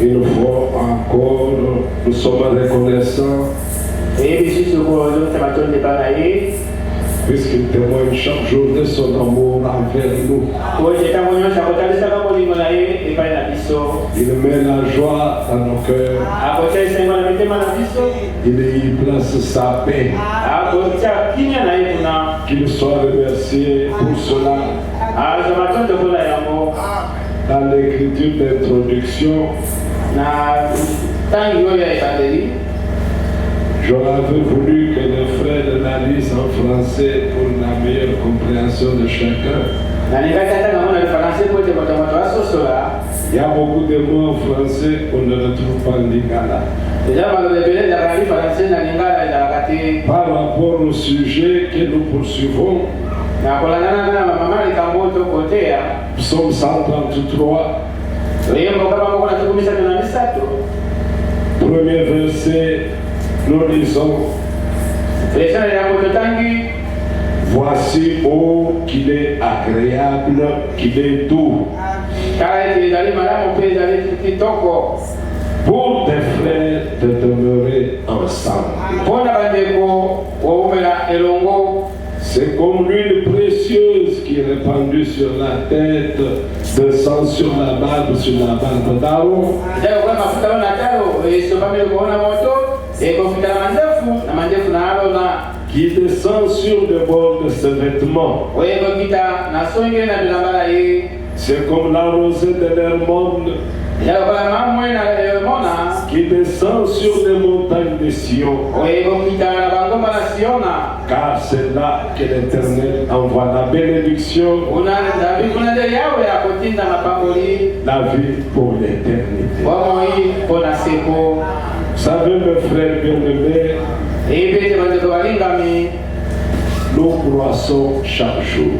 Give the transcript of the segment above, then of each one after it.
Une fois encore, nous sommes reconnaissants puisqu'il témoigne chaque jour de son amour envers nous. Il met la joie dans nos cœurs. Il y place sa paix. Qu'il soit remercié pour cela. Dans l'écriture d'introduction, j'aurais voulu que les frères la lisent en français pour la meilleure compréhension de chacun. Il y a beaucoup de mots en français qu'on ne retrouve pas en lingala. Par rapport au sujet que nous poursuivons, Psaume 133, premier verset, nous lisons: voici, oh, qu'il est agréable, qu'il est doux pour des frères de demeurer ensemble. C'est comme l'huile précieuse qui est répandue sur la tête, descend sur la barbe d'Aaron, qui descend sur le bord de ses vêtements. C'est comme la rosée de l'Hermone qui descend sur les montagnes de Sion. Car c'est là que l'Éternel envoie la bénédiction, la vie pour l'éternité. Vous savez, mes frères bien-aimés, nous croissons chaque jour.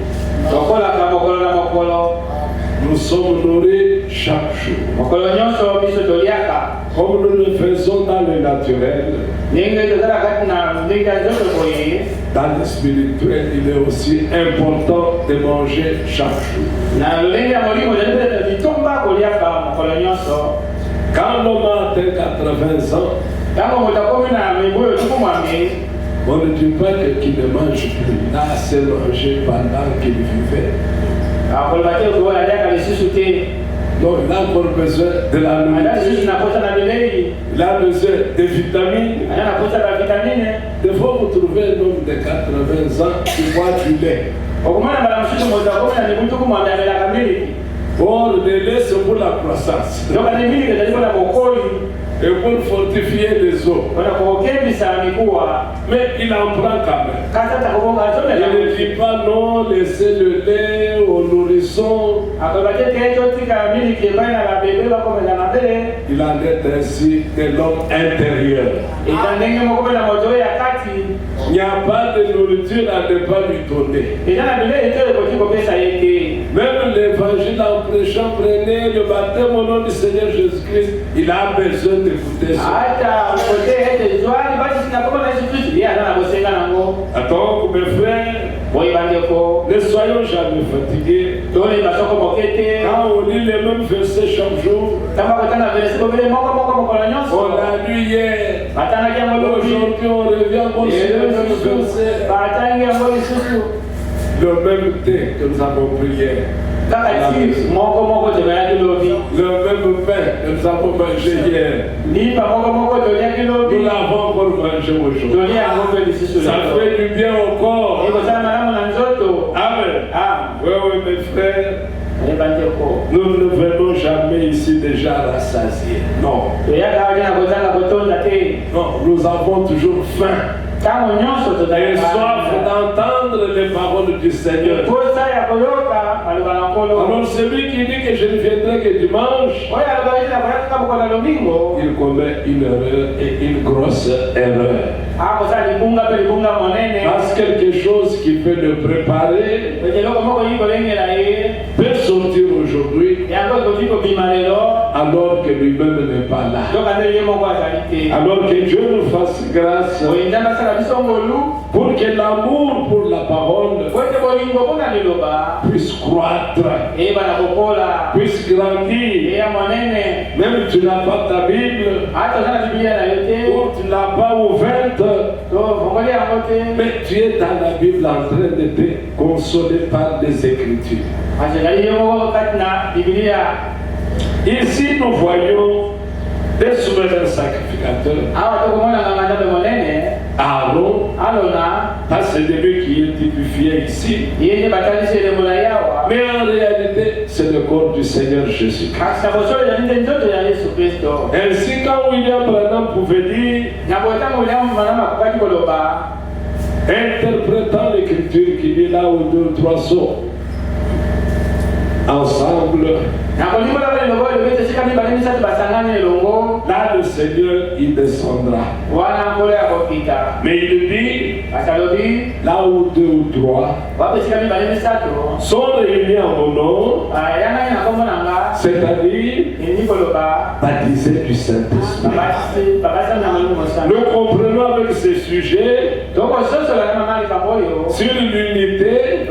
Nous sommes nourris chaque jour. Comme nous le faisons dans le naturel, dans le spirituel, il est aussi important de manger chaque jour. Quand l'homme a atteint 80 ans, on ne dit pas qu'il ne mange plus. Il a assez mangé pendant qu'il vivait. Donc il a encore besoin de la nourriture. Il a besoin de vitamines. Des fois vous trouvez un homme de 80 ans qui boit du lait. Or le lait c'est pour la croissance. Et pour fortifier les os. Mais il en prend quand même. Il ne dit pas non, laissez le lait au nourrisson. Il en est ainsi de l'homme intérieur. Il n'y a pas de nourriture à ne pas lui donner. Même l'évangile en prêchant, prenez le baptême au nom du Seigneur Jésus-Christ, il a besoin d'écouter ça. Attends, mes frères, ne soyons jamais fatigués. Quand on lit les mêmes versets chaque jour, on l'a lu hier, aujourd'hui on revient sur les mêmes versets. Le même thé que nous avons pris hier. Le même pain que nous avons mangé hier. Nous l'avons encore mangé aujourd'hui. Ça fait du bien au corps. Amen. Oui, mes frères. Nous ne venons jamais ici déjà rassasiés. Non. Non, nous avons toujours faim. Et soif d'entendre les paroles du Seigneur. Alors celui qui dit que je ne viendrai que dimanche, il commet une erreur et une grosse erreur. Parce que quelque chose qui peut le préparer peut sortir aujourd'hui alors que lui-même n'est pas là. Alors que Dieu nous fasse grâce pour que l'amour pour la parole puisse croître, puisse grandir. Même tu n'as pas ta Bible, ou tu ne l'as pas ouverte, mais tu es dans la Bible en train de te consoler par des Écritures. Ici, nous voyons des souverains sacrificateurs. Aaron, c'est lui qui est typifié ici. Mais en réalité, c'est le corps du Seigneur Jésus. Ainsi, quand William Branham pouvait dire, interprétant l'écriture qu'il est là où 2 ou 3 sont ensemble, là le Seigneur il descendra. Mais il dit, là où 2 ou 3 sont réunis en mon nom, c'est-à-dire baptisés du Saint-Esprit. Nous comprenons avec ce sujet sur l'unité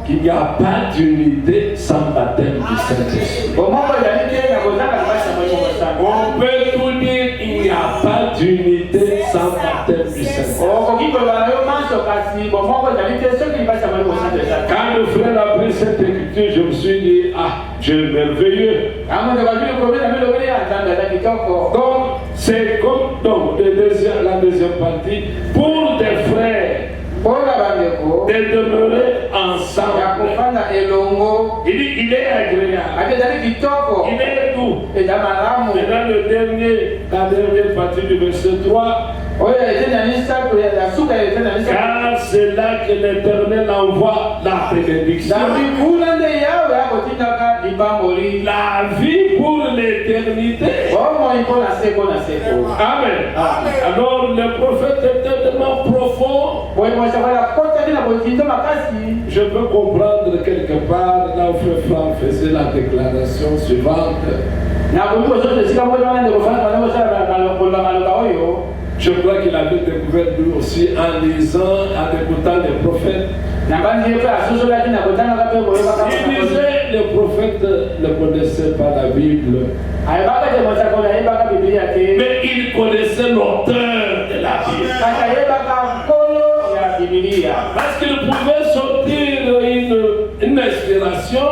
qu'il n'y a pas d'unité sans baptême du Saint-Esprit. On peut tout dire, il n'y a pas d'unité sans baptême du Saint-Esprit. Quand le frère a pris cette écriture, je me suis dit, ah, Dieu est merveilleux. Donc, c'est comme la deuxième partie, pour des frères de demeurer ensemble. Il dit, il est agréable. Il est doux. Et dans la dernière partie du verset 3, car c'est là que l'Éternel envoie la bénédiction. La vie pour l'éternité. Amen. Alors le prophète est tellement profond. Je peux comprendre quelque part là où Frère Franck faisait la déclaration suivante. Je crois qu'il avait découvert lui aussi en lisant, en écoutant les prophètes. Il disait les prophètes ne connaissaient pas la Bible. Mais ils connaissaient l'auteur de la Bible. Parce qu'il pouvait sortir une inspiration.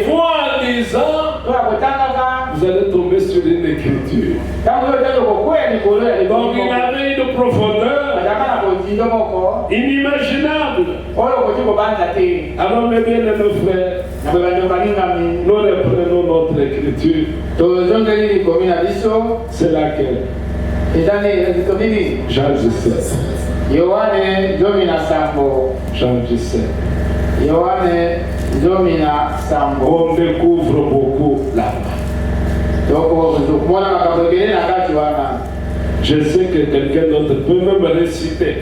Vous en lisant, vous allez tomber sur une écriture. Donc il avait une profondeur inimaginable. Alors mes bien-aimés frères, nous reprenons notre écriture. C'est laquelle? Jean 17. Jean 17. On découvre beaucoup là-bas. Je sais que quelqu'un d'autre peut même réciter.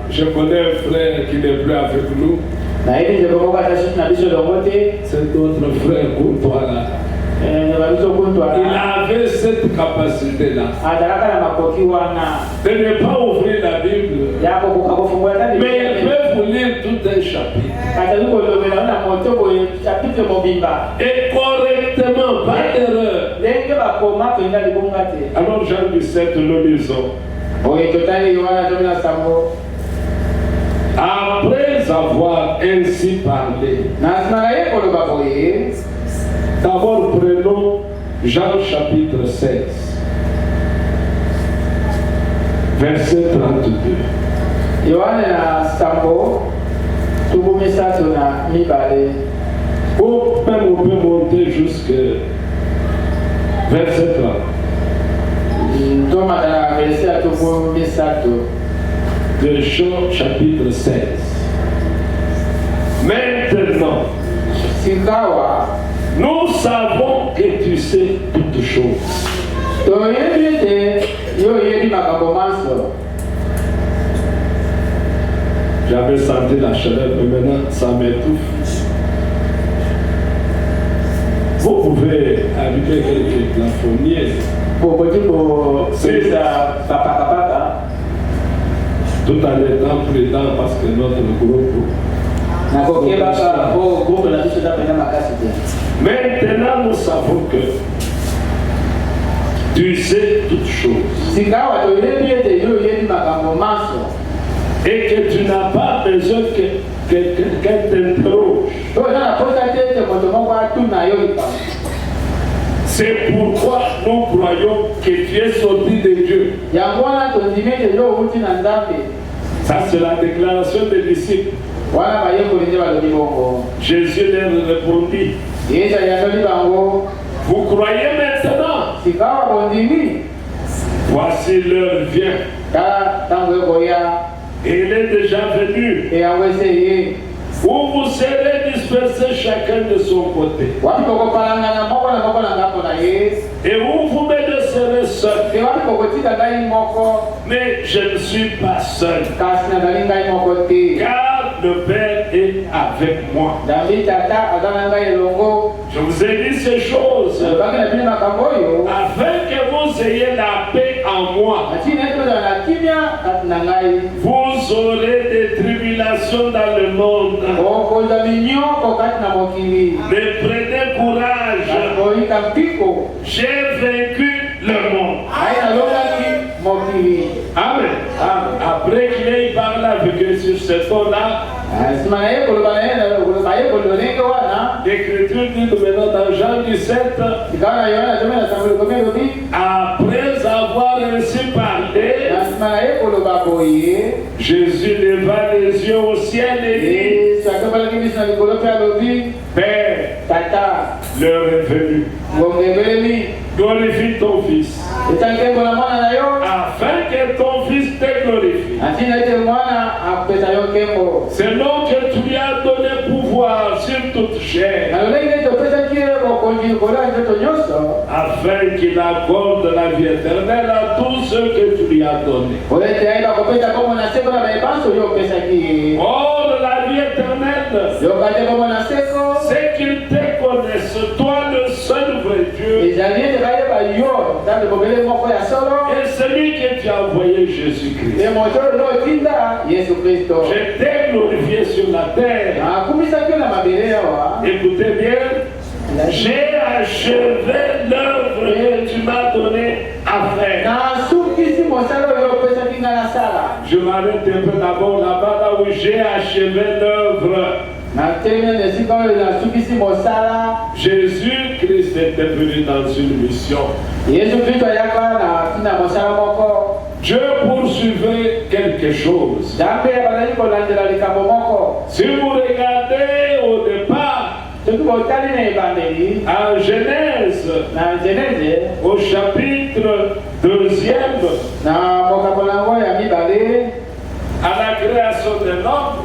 Je connais un frère qui n'est plus avec nous. C'est notre frère Courtois là. Il avait cette capacité-là de ne pas ouvrir la Bible, mais il peut vous lire tout un chapitre. Et correctement, pas d'erreur. Alors Jean 17, nous lisons. Après avoir ainsi parlé, d'abord prenons Jean chapitre 16, verset 32. Ou même on peut monter jusqu'à verset 30. De Jean chapitre 16. Maintenant, nous savons que tu sais toutes choses. J'avais senti la chaleur, mais maintenant ça m'étouffe. Vous pouvez allumer quelques plafonniers. Tout en étant prudent parce que notre groupe. Maintenant nous savons que tu sais toutes choses. Et que tu n'as pas besoin que quelqu'un t'interroge. C'est pourquoi nous croyons que tu es sorti de Dieu. Ça, c'est la déclaration des disciples. Jésus leur répondit. Vous croyez maintenant? Voici l'heure vient. Et il est déjà venu. Où vous serez dispersés chacun de son côté. Et où vous me laisserez seul. Mais je ne suis pas seul. Car le Père est avec moi. Je vous ai dit ces choses afin que vous ayez la paix en moi. Vous aurez des tribulations dans le monde. Mais prenez courage. J'ai vaincu le monde. Amen. Après qu'il ait parlé avec eux sur ce ton-là, l'Écriture dit maintenant dans Jean 17, après avoir ainsi parlé, Jésus leva les yeux au ciel et dit, Père, l'heure est venue. Glorifie ton Fils, afin que ton Fils te glorifie. C'est l'homme que tu lui as donné pouvoir sur toute chair, afin qu'il accorde la vie éternelle à tous ceux que tu lui as donnés. Or, la vie éternelle, c'est qu'ils te connaissent, toi le seul vrai Dieu, et celui que tu as envoyé, Jésus-Christ. Je t'ai glorifié sur la terre. Écoutez bien, j'ai achevé l'œuvre que tu m'as donnée à faire. Je m'arrête un peu d'abord là-bas, là où j'ai achevé l'œuvre. Jésus-Christ était venu dans une mission. Dieu poursuivait quelque chose. Si vous regardez au départ, en Genèse, au chapitre 2e, à la création de l'homme,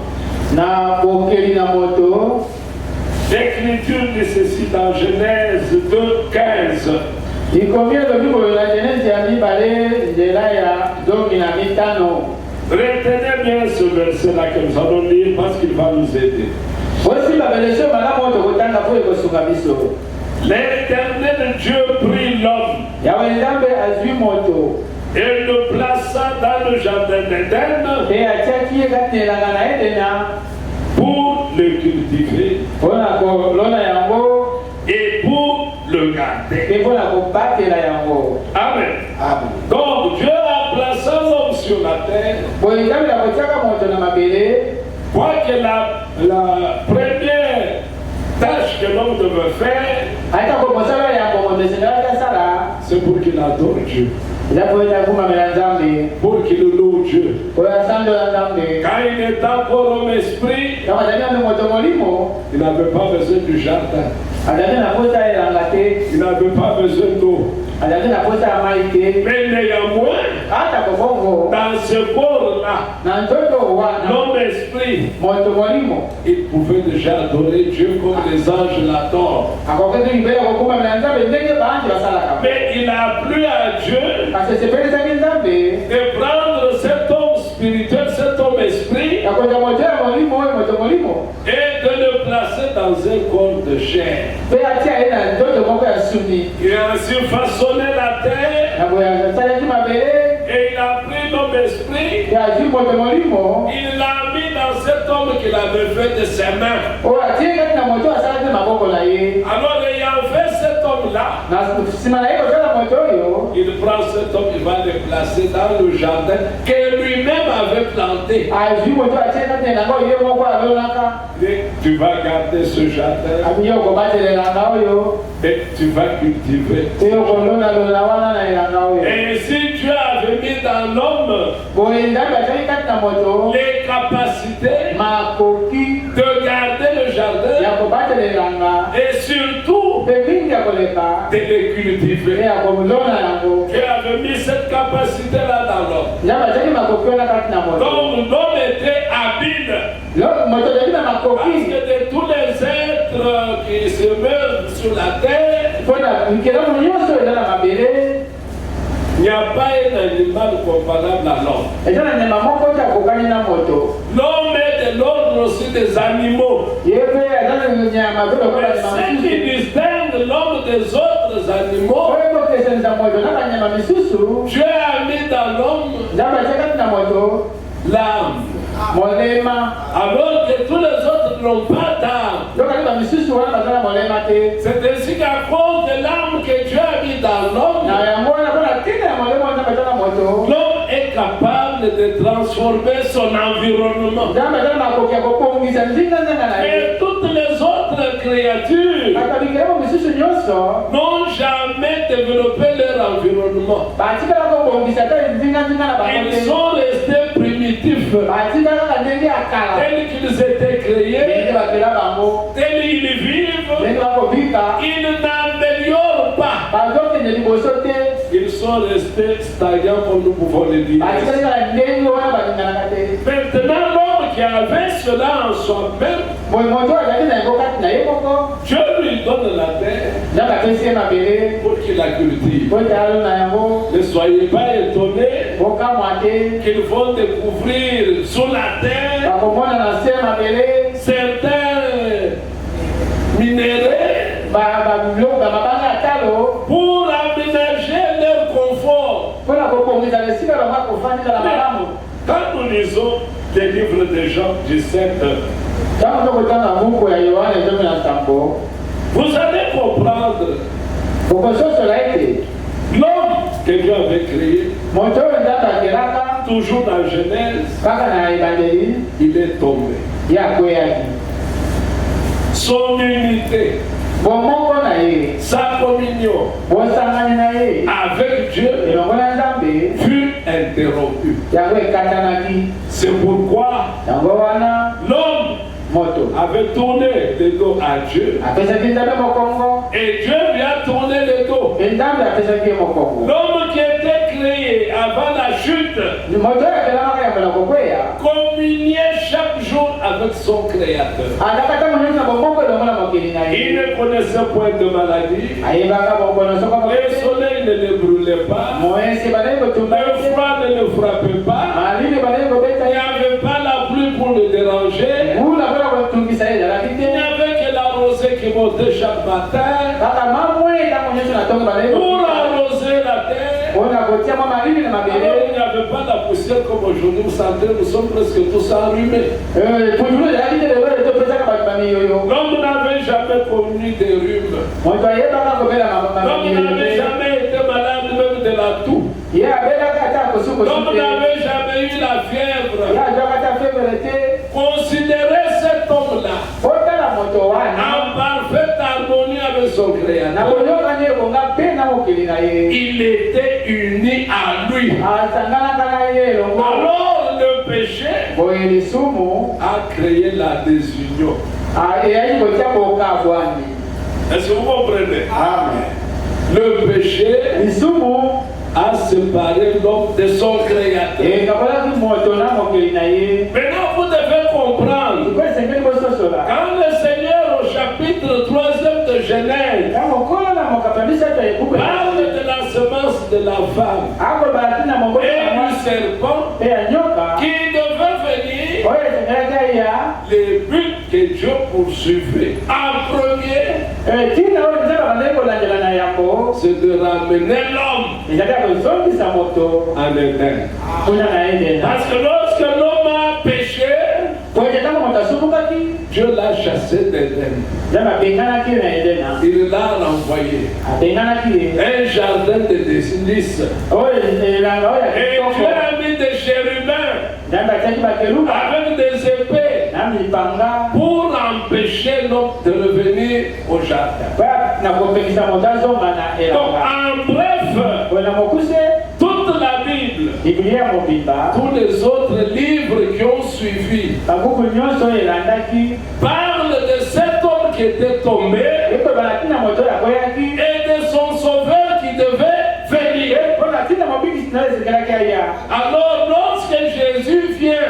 l'Écriture dit ceci dans Genèse 2:15. Retenez bien ce verset-là que nous allons lire parce qu'il va nous aider. L'Éternel Dieu prit l'homme et le plaça dans le jardin d'Éden pour le cultiver et pour le garder. Amen. Donc Dieu a placé l'homme sur la terre. Quoique la première tâche que l'homme devait faire, c'est pour qu'il adore Dieu. Pour qu'il loue Dieu. Quand il est encore homme esprit, il n'avait pas besoin du jardin. Il n'avait pas besoin d'eau. Mais néanmoins, dans ce corps-là, l'homme esprit, il pouvait déjà adorer Dieu comme les anges l'adorent. Mais il a plu à Dieu de prendre cet homme spirituel, cet homme esprit, et de le placer dans un corps de chair. Et ainsi façonné la terre. Et il a pris notre esprit. Il l'a mis dans cet homme qu'il avait fait de ses mains. Alors ayant fait cet homme-là, il prend cet homme, il va le placer dans le jardin que lui-même avait planté. Et tu vas garder ce jardin. Et tu vas cultiver. Et si Dieu avait mis dans l'homme les capacités de garder le jardin et surtout de les cultiver. Dieu avait mis cette capacité-là dans l'homme. Donc l'homme était habile. Parce que de tous les êtres qui se meurent sur la terre, il n'y a pas un animal comparable à l'homme. L'homme est de l'ordre aussi des animaux. Mais ce qui distingue l'homme des autres animaux, Dieu a mis dans l'homme l'âme. Alors que tous les autres n'ont pas d'âme. C'est ainsi qu'à cause de l'âme que Dieu a mis dans l'homme, l'homme est capable de transformer son environnement. Et toutes les autres créatures n'ont jamais développé leur environnement. Ils sont restés primitifs. Tels qu'ils étaient créés, tels ils vivent, ils n'améliorent pas. Ils sont restés stagnants, comme nous pouvons le dire. Maintenant, l'homme qui avait cela en soi-même, Dieu lui donne la terre pour qu'il la cultive. Ne soyez pas étonnés qu'ils vont découvrir sous la terre certains minéraux pour aménager leur confort. Quand nous lisons des livres de Jean 17, vous allez comprendre l'homme que Dieu avait créé, toujours dans Genèse, il est tombé. Son unité, sa communion avec Dieu fut interrompue. C'est pourquoi l'homme avait tourné le dos à Dieu et Dieu lui a tourné le dos. L'homme qui était créé avant la chute communiait chaque jour avec son Créateur. Il ne connaissait point de maladie. Le soleil ne le brûlait pas. Le froid ne le frappait pas. Il n'y avait pas la pluie pour le déranger. Il n'y avait que la rosée qui montait chaque matin pour arroser la terre. Alors, il n'y avait pas la poussière comme aujourd'hui. Vous sentez, nous sommes presque tous enrhumés. L'homme n'avait jamais connu des rhumes. L'homme n'avait jamais été malade même de la toux. L'homme n'avait jamais eu la fièvre. Considérez cet homme-là en parfaite harmonie avec son Créateur. Il était uni à lui. Alors le péché a créé la désunion. Est-ce que vous comprenez? Amen. Le péché a séparé l'homme de son Créateur. Maintenant, vous devez comprendre, quand le Seigneur au chapitre 3e de Genèse parle de la semence de la femme et du serpent qui devait venir les buts que Dieu poursuivait en premier, c'est de ramener l'homme en Éden. Parce que lorsque l'homme a péché, Dieu l'a chassé d'Éden. Il l'a renvoyé. Un jardin de délices. Et Dieu a mis des chérubins avec des épées pour empêcher l'homme de revenir au jardin. Donc, en bref, toute la Bible, tous les autres livres qui ont suivi, parlent de cet homme qui était tombé et de son sauveur qui devait venir. Alors, lorsque Jésus vient,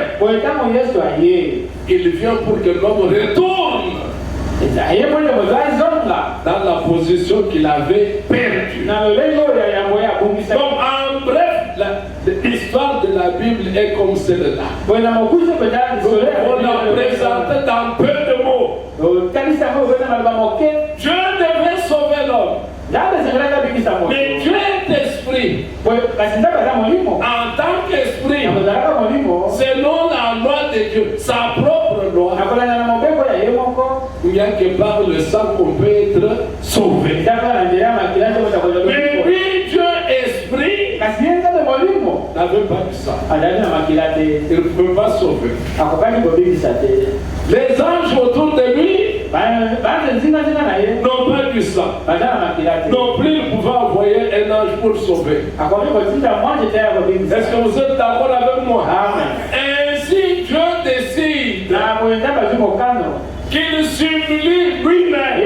il vient pour que l'homme retourne dans la position qu'il avait perdue. Donc, en bref, l'histoire de la Bible est comme celle-là. On l'a présentée dans peu de mots. Dieu devait sauver l'homme. Mais Dieu est esprit. En tant qu'esprit, selon la loi de Dieu, sa propre loi, il n'y a que par le sang qu'on peut être sauvé. Mais lui, Dieu esprit, n'avait pas du sang. Il ne peut pas sauver. Les anges autour de lui n'ont pas du sang. Non plus, il pouvait envoyer un ange pour sauver. Est-ce que vous êtes d'accord avec moi? Ainsi, Dieu décide qu'il s'humilie lui-même,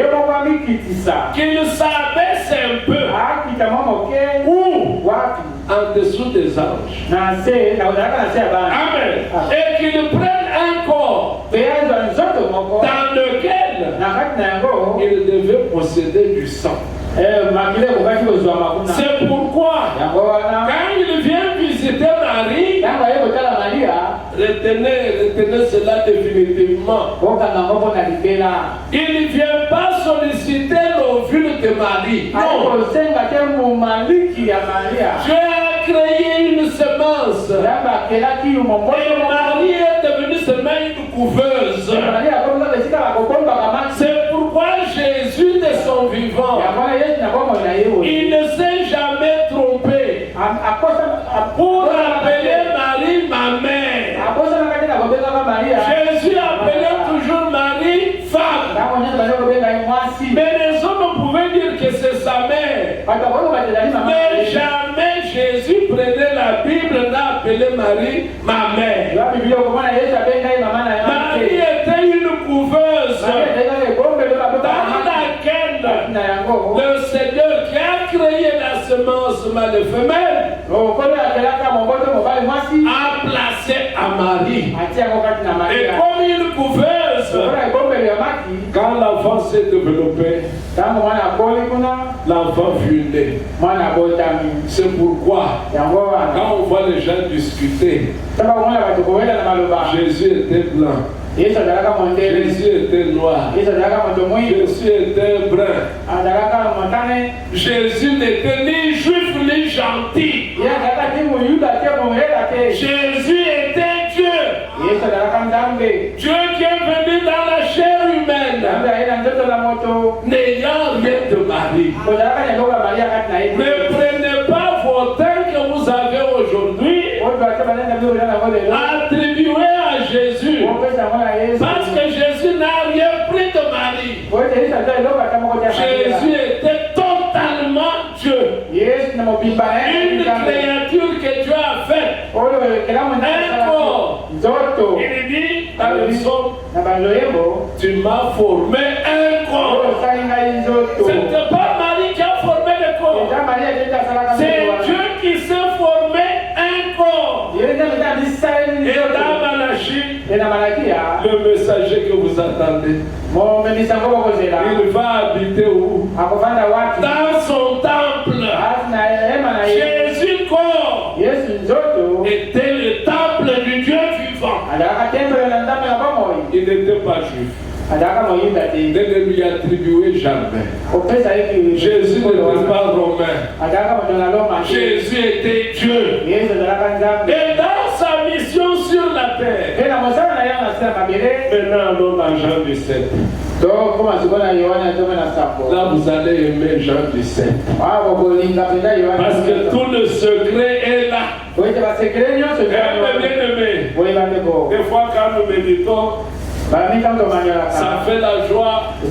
qu'il s'abaisse un peu, ou en dessous des anges. Amen. Et qu'il prenne un corps dans lequel il devait posséder du sang. C'est pourquoi, quand il vient visiter Marie, retenez cela définitivement. Il ne vient pas solliciter l'ovule de Marie. Non. Dieu a créé une semence. Et Marie est devenue seulement une couveuse. C'est pourquoi Jésus de son vivant, il ne s'est jamais trompé pour appeler Marie ma mère. Jésus appelait toujours Marie femme. Mais les hommes pouvaient dire que c'est sa mère. Mais jamais Jésus prenait la Bible et n'a appelé Marie ma mère. Marie était une couveuse dans laquelle le Seigneur qui a créé la semence mâle et femelle a placé à Marie. Et comme une couveuse, quand l'enfant s'est développé, l'enfant fut né. C'est pourquoi, quand on voit les gens discuter, Jésus était blanc. Jésus était noir. Jésus était brun. Jésus n'était ni juif ni gentil. Jésus était Dieu. Dieu qui est venu dans la chair humaine, n'ayant rien de Marie. Ne prenez pas vos temps que vous avez aujourd'hui, attribuez à Jésus. Parce que Jésus n'a rien pris de Marie. Jésus était totalement Dieu. Une créature que Dieu a faite. Un corps. Il dit dans le psaume, tu m'as formé un corps. Ce n'était pas Marie qui a formé le corps. C'est Dieu qui s'est formé un corps. Et dans Malachie, le messager que vous attendez, il va habiter où? Dans son temple. Jésus corps était le temple du Dieu vivant. Il n'était pas juif. Ne lui attribuez jamais. Jésus n'était pas romain. Jésus était Dieu. Et dans sa mission sur la terre. Maintenant, allons dans Jean 17. Là, vous allez aimer Jean 17. Parce que tout le secret est là. Bien-aimé. Des fois, quand nous méditons, ça fait la joie. On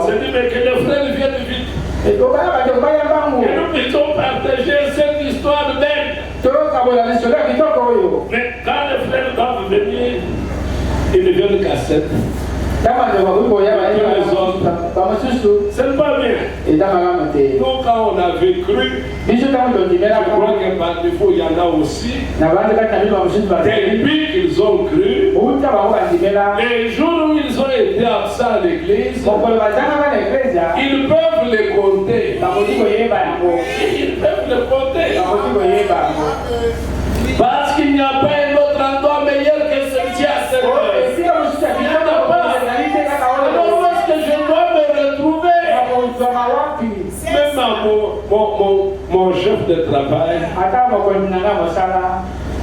se dit, mais que les frères viennent vite. Et nous puissions partager cette histoire belle. Mais quand les frères doivent venir, ils ne viennent qu'à 7. Ce n'est pas bien. Donc quand on avait cru, je crois que par défaut il y en a aussi. Depuis qu'ils ont cru, les jours où ils ont été absents à l'église, ils peuvent les compter. Ils peuvent les compter. Parce qu'il n'y a pas un autre endroit meilleur que celui-ci à cette heure. Même mon chef de travail,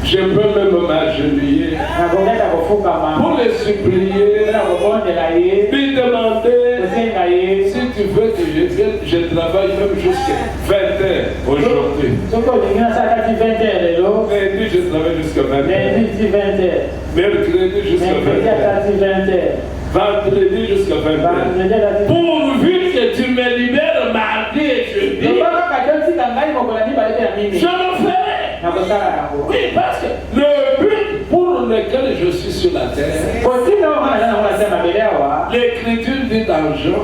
je peux même m'agenouiller pour les supplier, lui demander si tu veux que je travaille même jusqu'à 20h aujourd'hui. Lundi, je travaille jusqu'à 20h. Mercredi jusqu'à 20h. Vendredi jusqu'à 20h. Pourvu que tu me libères mardi et jeudi, je le ferai. Oui, parce que le but pour lequel je suis sur la terre, l'Écriture dit dans Jean,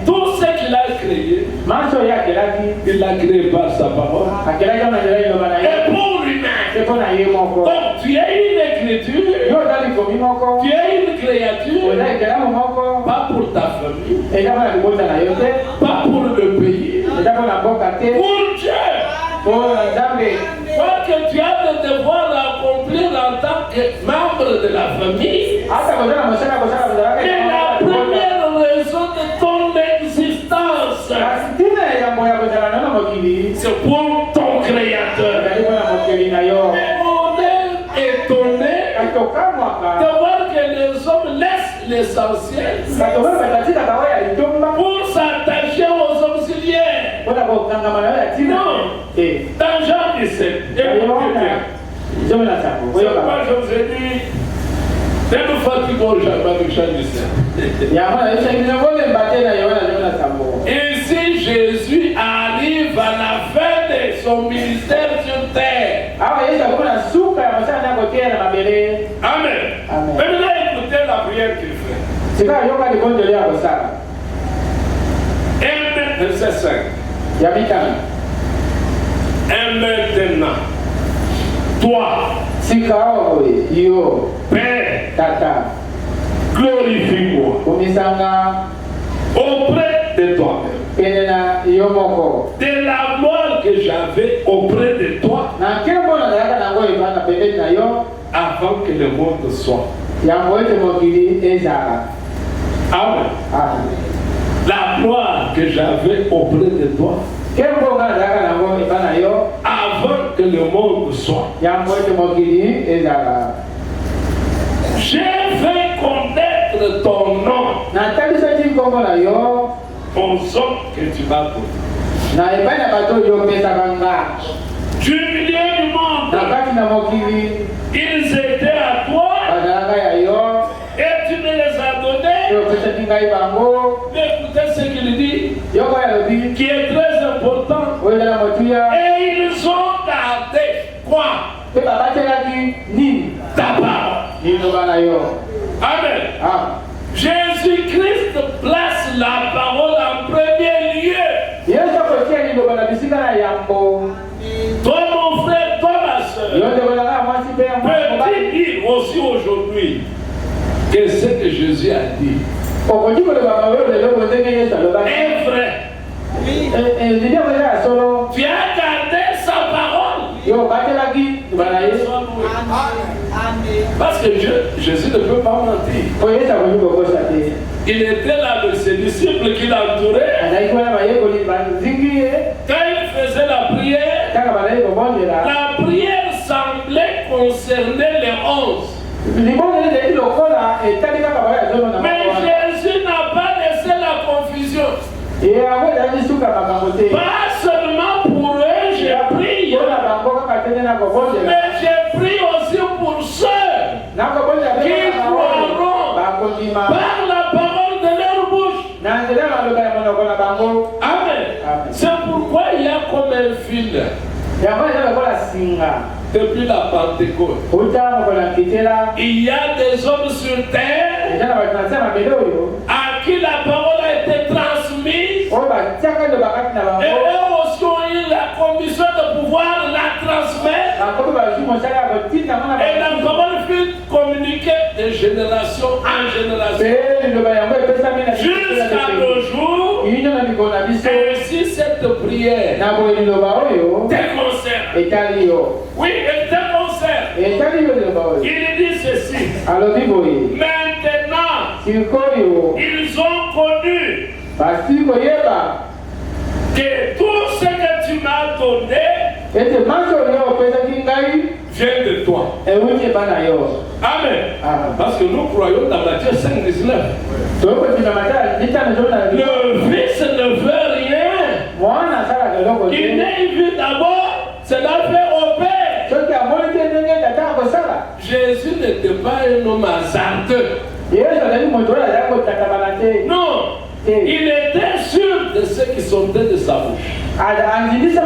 tout ce qu'il a créé, il l'a créé par sa parole. Et pour lui-même. Donc tu es une écriture, tu es une créature, pas pour ta famille, pas pour le pays, pour Dieu. Parce que tu as le devoir d'accomplir en tant que membre de la famille. Mais la première raison de ton existence, c'est pour ton Créateur. Et on est étonné de voir que les hommes laissent l'essentiel pour s'attacher aux auxiliaires. Non, dans Jean 17, c'est pourquoi je vous ai dit, ne nous fatiguons jamais avec Jean 17. Ici, Jésus arrive à la fin de son ministère sur terre. Amen. Maintenant, écoutez la prière qu'il fait. 1 verset 5. Et maintenant, toi, Père, glorifie-moi auprès de toi-même, de la gloire que j'avais auprès de toi avant que le monde soit. Amen. La gloire que j'avais auprès de toi avant que le monde soit. J'ai fait connaître ton nom aux hommes que tu m'as donnés. Du milieu du monde, ils étaient à toi et tu me les as donnés. Mais écoutez ce qu'il dit, qui est très important. Et ils ont gardé quoi? Ta parole. Amen. Jésus-Christ place la parole en premier lieu. Toi mon frère, toi ma soeur, peux-tu dire aussi aujourd'hui que ce que Jésus a dit est vrai? Tu as gardé sa parole. Parce que Jésus ne peut pas mentir. Il était là avec ses disciples qui l'entouraient. Quand il faisait la prière semblait concerner les 11. Mais Jésus n'a pas laissé la confusion. Pas seulement pour eux, j'ai prié, mais j'ai prié aussi pour ceux qui croiront par la parole de leur bouche. Amen. C'est pourquoi il y a comme un fil. Depuis la Pentecôte, il y a des hommes sur terre à qui la parole a été transmise, et eux aussi ont eu la commission de pouvoir la transmettre, et la parole fut communiquée de génération en génération jusqu'à nos jours. Et ainsi cette prière te concerne. Oui, elle te concerne. Il dit ceci. Maintenant, ils ont connu que tout ce que tu m'as donné vient de toi. Amen. Parce que nous croyons dans Matthieu 5,19. Le Fils ne veut rien. Il n'est vu d'abord, cela fait au Père. Jésus n'était pas un homme hasardeux. Non. Il était sûr de ce qui sortait de sa bouche. Et de sa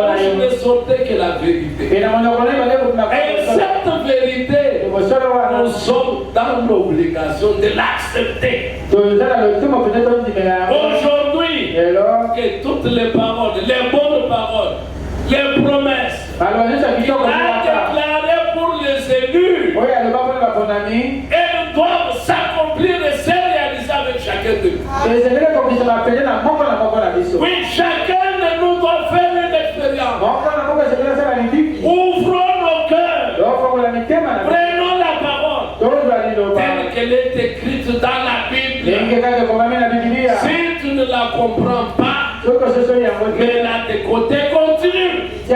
bouche ne sortait que la vérité. Et cette vérité, nous sommes dans l'obligation de l'accepter. Aujourd'hui, que toutes les paroles, les bonnes paroles, les promesses qu'il a déclarées pour les élus, elles doivent s'accomplir et se réaliser avec chacun de nous. Oui, chacun de nous doit faire une expérience. Ouvrons nos cœurs. Prenons la parole telle qu'elle est écrite dans la Bible. Si tu ne la comprends pas, mets-la de côté, continue. Le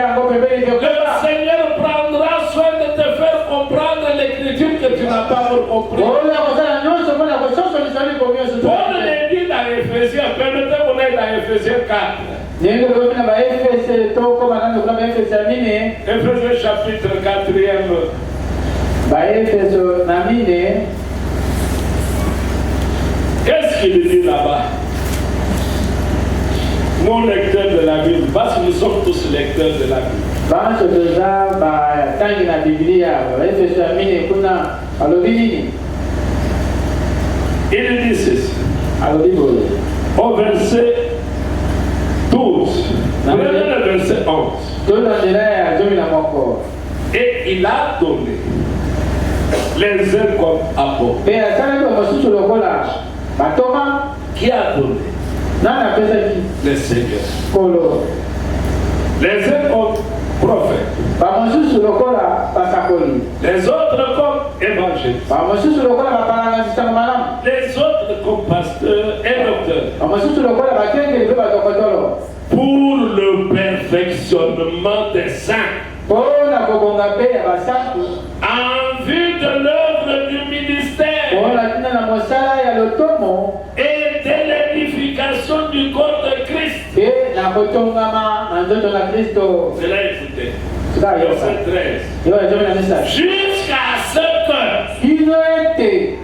Seigneur prendra soin de te faire comprendre l'écriture que tu n'as pas compris. Paul le dit dans Ephésiens, permettez qu'on aille dans Ephésiens 4. Ephésiens chapitre 4e. Qu'est-ce qu'il dit là-bas? Mon lecteur de la Bible, parce que nous sommes tous lecteurs de la Bible. Il dit ceci. Au verset 12. Prenez le verset 11. Et il a donné les uns comme apôtres. Qui a donné? Le Seigneur. Les uns comme prophètes. Les autres comme évangélistes. Les autres comme pasteurs et docteurs. Pour le perfectionnement des saints. En vue de l'œuvre du ministère. Et de l'édification du corps de Christ. Cela écoutez. Verset 13. Jusqu'à ce que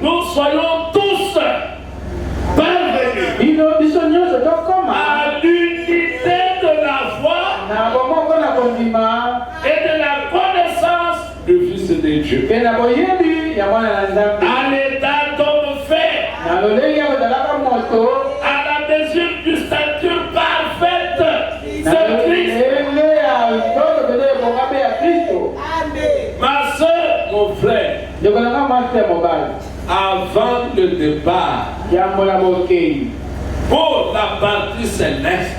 nous soyons tous parvenus à l'unité de la foi et de la connaissance du Fils de Dieu. À l'état d'homme fait, à la mesure du stature parfaite de Christ. Ma soeur, mon frère, avant le départ pour la partie céleste,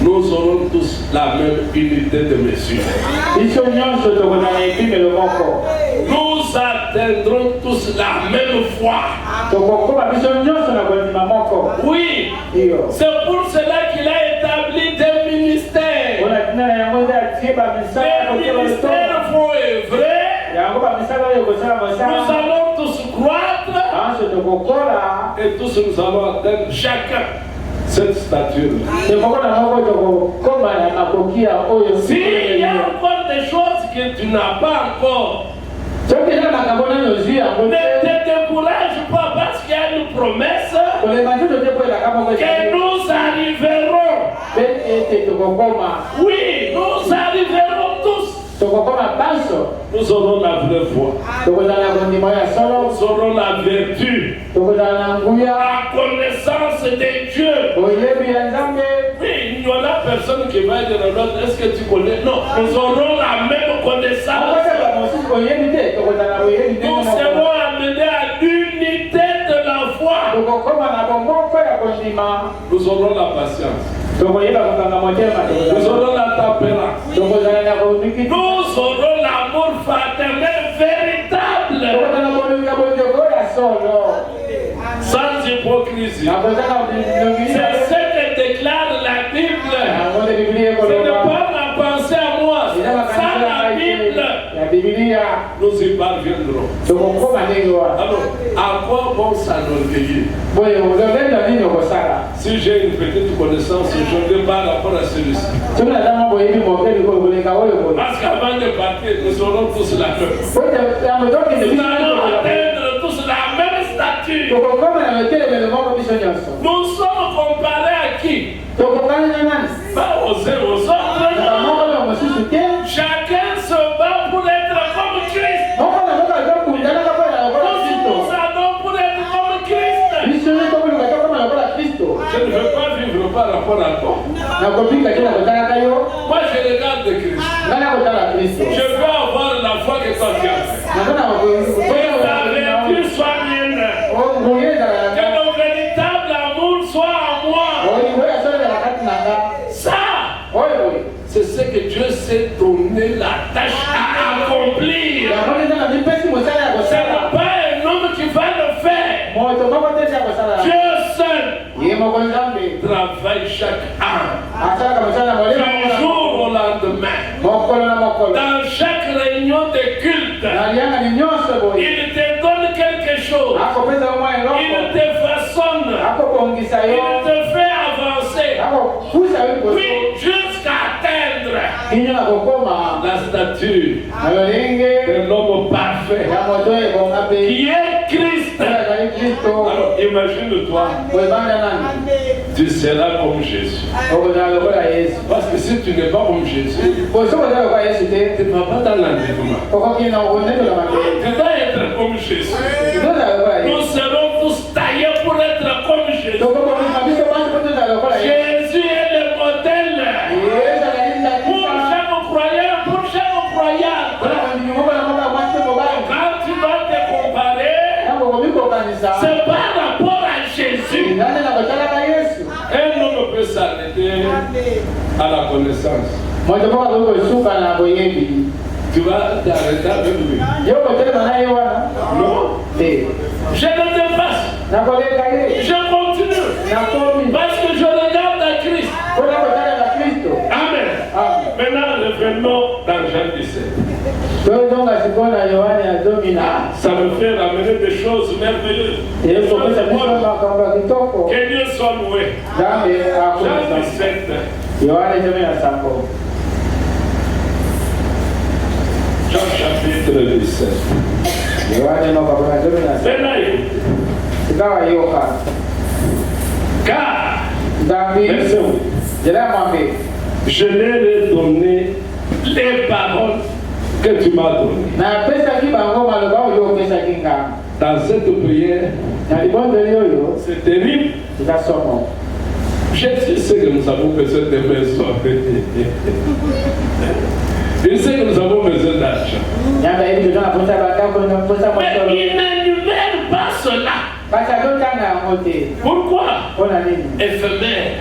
nous aurons tous la même unité de mesure. Nous atteindrons tous la même foi. Oui, c'est pour cela qu'il a établi des ministères. Les ministères font œuvrer. Nous allons tous croître. Et tous nous allons atteindre chacun cette stature. S'il y a encore des choses que tu n'as pas encore, ne te décourage pas parce qu'il y a une promesse que nous arriverons. Oui, nous arriverons tous. Nous aurons la vraie foi. Nous aurons la vertu. La connaissance de Dieu. Oui, il n'y aura personne qui va dire à l'autre, est-ce que tu connais? Non, nous aurons la même connaissance. Nous serons amenés à l'unité de la foi. Nous aurons la patience. Nous aurons la tempérance. Nous aurons l'amour fraternel véritable. Sans hypocrisie. C'est ce que déclare la Bible. Ce n'est pas ma pensée à moi. Sans la Bible, nous y parviendrons. Alors, à quoi bon s'enorgueillir? Si j'ai une petite connaissance, je ne vais pas rapport à celui-ci. Parce qu'avant de partir, nous aurons tous la même. Nous allons atteindre tous la même stature. Nous sommes comparés à qui? Pas aux uns aux autres. Chacun se bat pour être comme Christ. Nous allons pour être comme Christ. Je ne veux pas vivre par rapport à toi. Moi je regarde Christ. Je veux avoir la foi que toi tu as. Que ta vertu soit mienne. Que mon véritable amour soit en moi. Ça, c'est ce que Dieu s'est donné la tâche à accomplir. Ce n'est pas un homme qui va le faire. Dieu seul travaille chaque âme. Du jour au lendemain. Dans chaque réunion de culte, il te donne quelque chose. Il te façonne. Il te fait avancer. Oui, jusqu'à atteindre la stature de l'homme parfait qui est Christ. Alors imagine-toi, tu seras comme Jésus. Parce que si tu n'es pas comme Jésus, tu ne vas pas dans l'enlèvement. Tu dois être comme Jésus. Nous serons tous taillés pour être comme Jésus. Jésus est le modèle pour chaque croyant, pour chaque croyante. Quand tu vas te comparer, c'est par rapport à Jésus. Un homme peut s'arrêter à la connaissance. Tu vas t'arrêter avec lui. Non. Je ne dépasse. Je continue. Parce que je regarde à Christ. Amen. Maintenant, revenons dans Jean 17. Ça me fait ramener des choses merveilleuses. Que Dieu soit loué. Jean 17. Jean chapitre 17. Car, je leur ai donné les paroles que tu m'as données. Dans cette prière, c'est terrible. Je sais que nous avons besoin de maisons. Je sais que nous avons besoin d'argent. Mais il n'énumère pas cela. Pourquoi? Éphémère.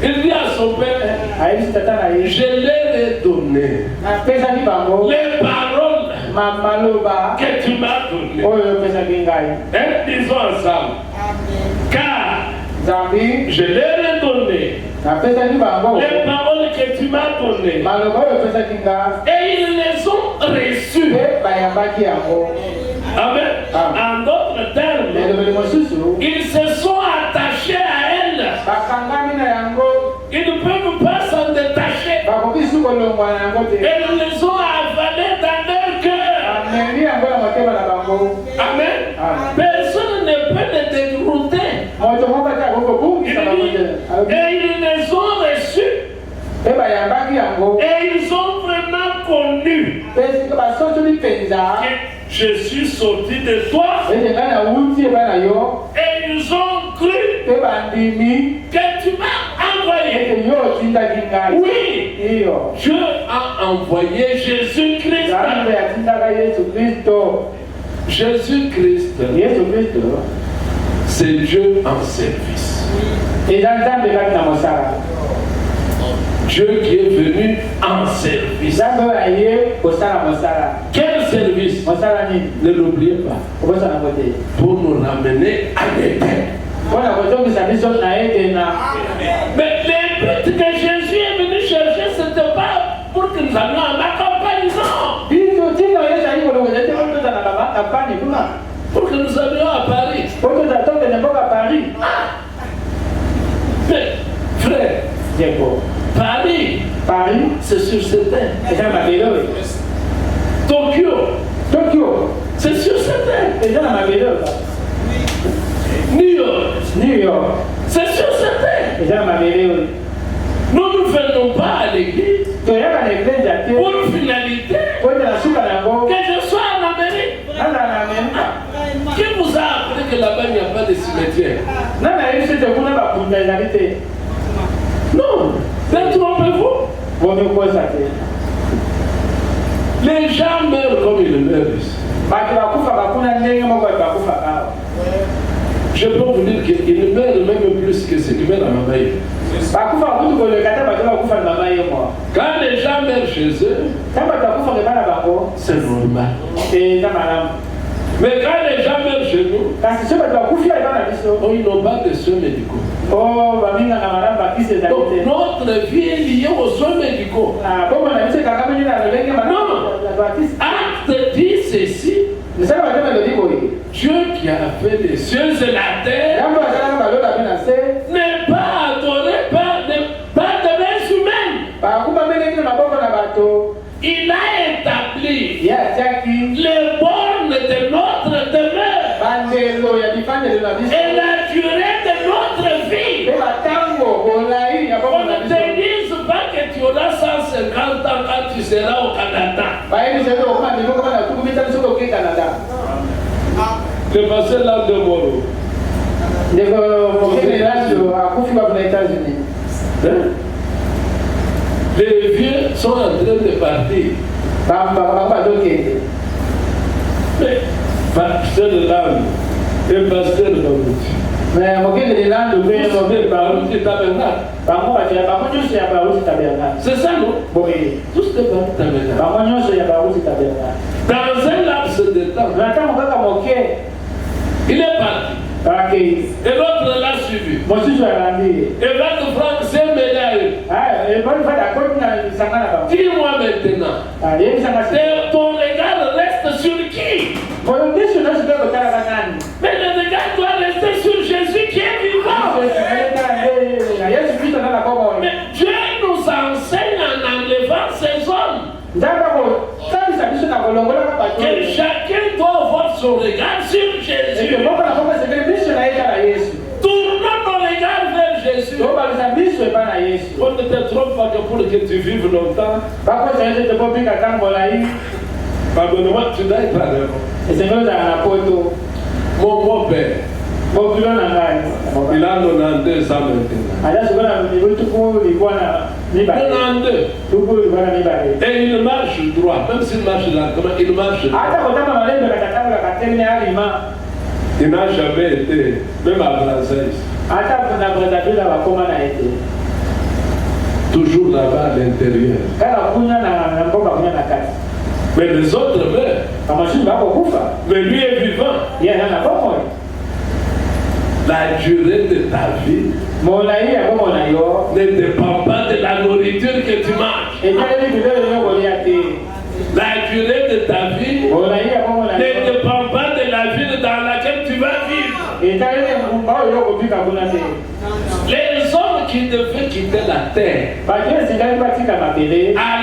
Il dit à son père, je leur ai donné les paroles que tu m'as données. Disons ensemble. Car je leur ai donné les paroles que tu m'as données. Et ils les ont reçues. Amen. En d'autres termes, ils se sont attachés à elle. Ils ne peuvent pas s'en détacher. Et ils les ont avalés dans leur cœur. Amen. Personne ne peut les dérouter. Et ils les ont reçus. Et ils ont vraiment connu que je suis sorti de toi. Et ils ont cru que tu m'as envoyé. Oui, Dieu a envoyé Jésus-Christ. Jésus-Christ, c'est Dieu en service. Dieu qui est venu en service. Quel service? Ne l'oubliez pas. Pour nous ramener à l'éternel. Mais les buts que Jésus est venu chercher, ce n'était pas pour que nous allions à ma campagne, non. Pour que nous allions à Paris. Mais, frère, Paris, c'est sur cette terre. Tokyo, c'est sur cette terre. New York, c'est sur cette terre. Nous ne venons pas à l'église pour une finalité que je sois en Amérique. Qui vous a appris que là-bas il n'y a pas de cimetière? Non, détrompez-vous. Les gens meurent comme ils meurent ici. Je peux vous dire qu'ils meurent même plus que ceux qui meurent à Mamaï. Quand les gens meurent chez eux, c'est normal. Mais quand les gens meurent chez nous, ils n'ont pas de soins médicaux. Donc notre vie est liée aux soins médicaux. Non, Acte dit ceci. Dieu qui a fait les cieux et la terre n'est pas adoré par de mains humaines. Il a établi les bornes de notre demeure et la durée de notre vie. On ne te dise pas que tu auras 150 ans quand tu seras au Canada. Le pasteur là de Moro. Les vieux sont en train de partir. Mais pasteur de l'âme et pasteur de l'autre. Mais c'est ça, non? Tous les tabernacles. Dans un laps de temps, il est parti. Et l'autre l'a suivi. Et Vlad Franck s'est mêlé à eux. Dis-moi maintenant, ton regard reste sur qui? Mais le regard doit rester sur Jésus qui est vivant. Mais Dieu nous enseigne en enlevant ces hommes que chacun doit avoir son regard sur Jésus. Tournons nos regards vers Jésus. On ne te trompe pas que pour que tu vives longtemps. Pardonne-moi, tu dois être à l'heure. Mon père, il a 92 ans maintenant. 92. Et il marche droit, même s'il marche lentement, il marche droit. Il n'a jamais été, même à Brazil. Toujours là-bas à l'intérieur. Mais les autres meurent. Mais lui est vivant. La durée de ta vie ne dépend pas de la nourriture que tu manges. La durée de ta vie ne dépend pas de la ville dans laquelle tu vas vivre. Les hommes qui devaient quitter la terre à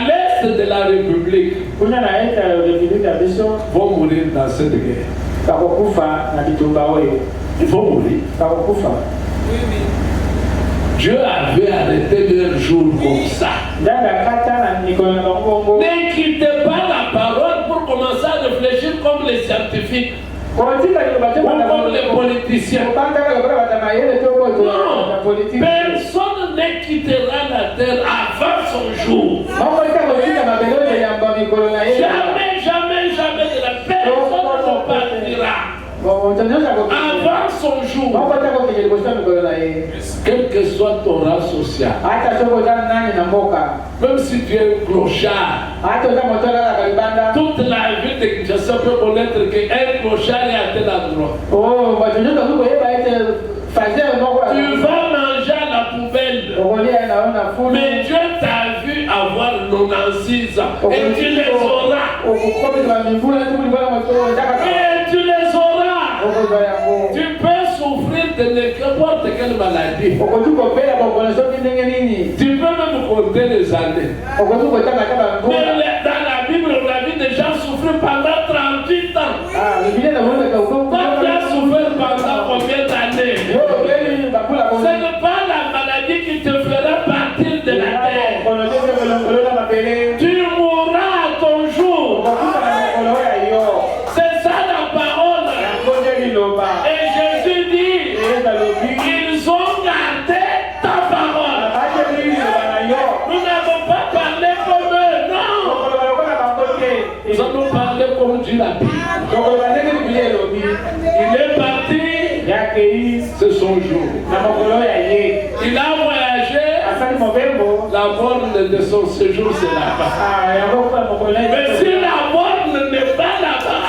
l'est de la République vont mourir dans cette guerre. Ils vont mourir. Dieu avait arrêté leur jour comme ça. Ne quittez pas la parole pour commencer à réfléchir comme les scientifiques ou comme les politiciens. Non, personne ne quittera la terre avant son jour. Jamais, jamais, jamais de la personne ne partira avant son jour. Quel que soit ton rang social, même si tu es un clochard, toute la ville de Kinshasa peut connaître qu'un clochard est à tel endroit. Tu vas manger à la poubelle, mais Dieu t'a vu avoir 96 ans et tu les auras. Et tu les auras. Tu peux souffrir de n'importe quelle maladie. Tu peux même compter les années. Mais dans la Bible, on a vu des gens souffrir pendant 38 ans. Toi, tu as souffert pendant combien d'années? Ce n'est pas la maladie qui te fera partir de la terre. Tu mourras à ton jour. C'est ça la parole. Et Jésus dit, ils ont gardé ta parole. Nous n'avons pas parlé comme eux, non. Nous allons parler comme Dieu l'a dit. Il est parti, c'est son jour. Il a voyagé, la borne de son séjour c'est là-bas. Mais si la borne n'est pas là-bas,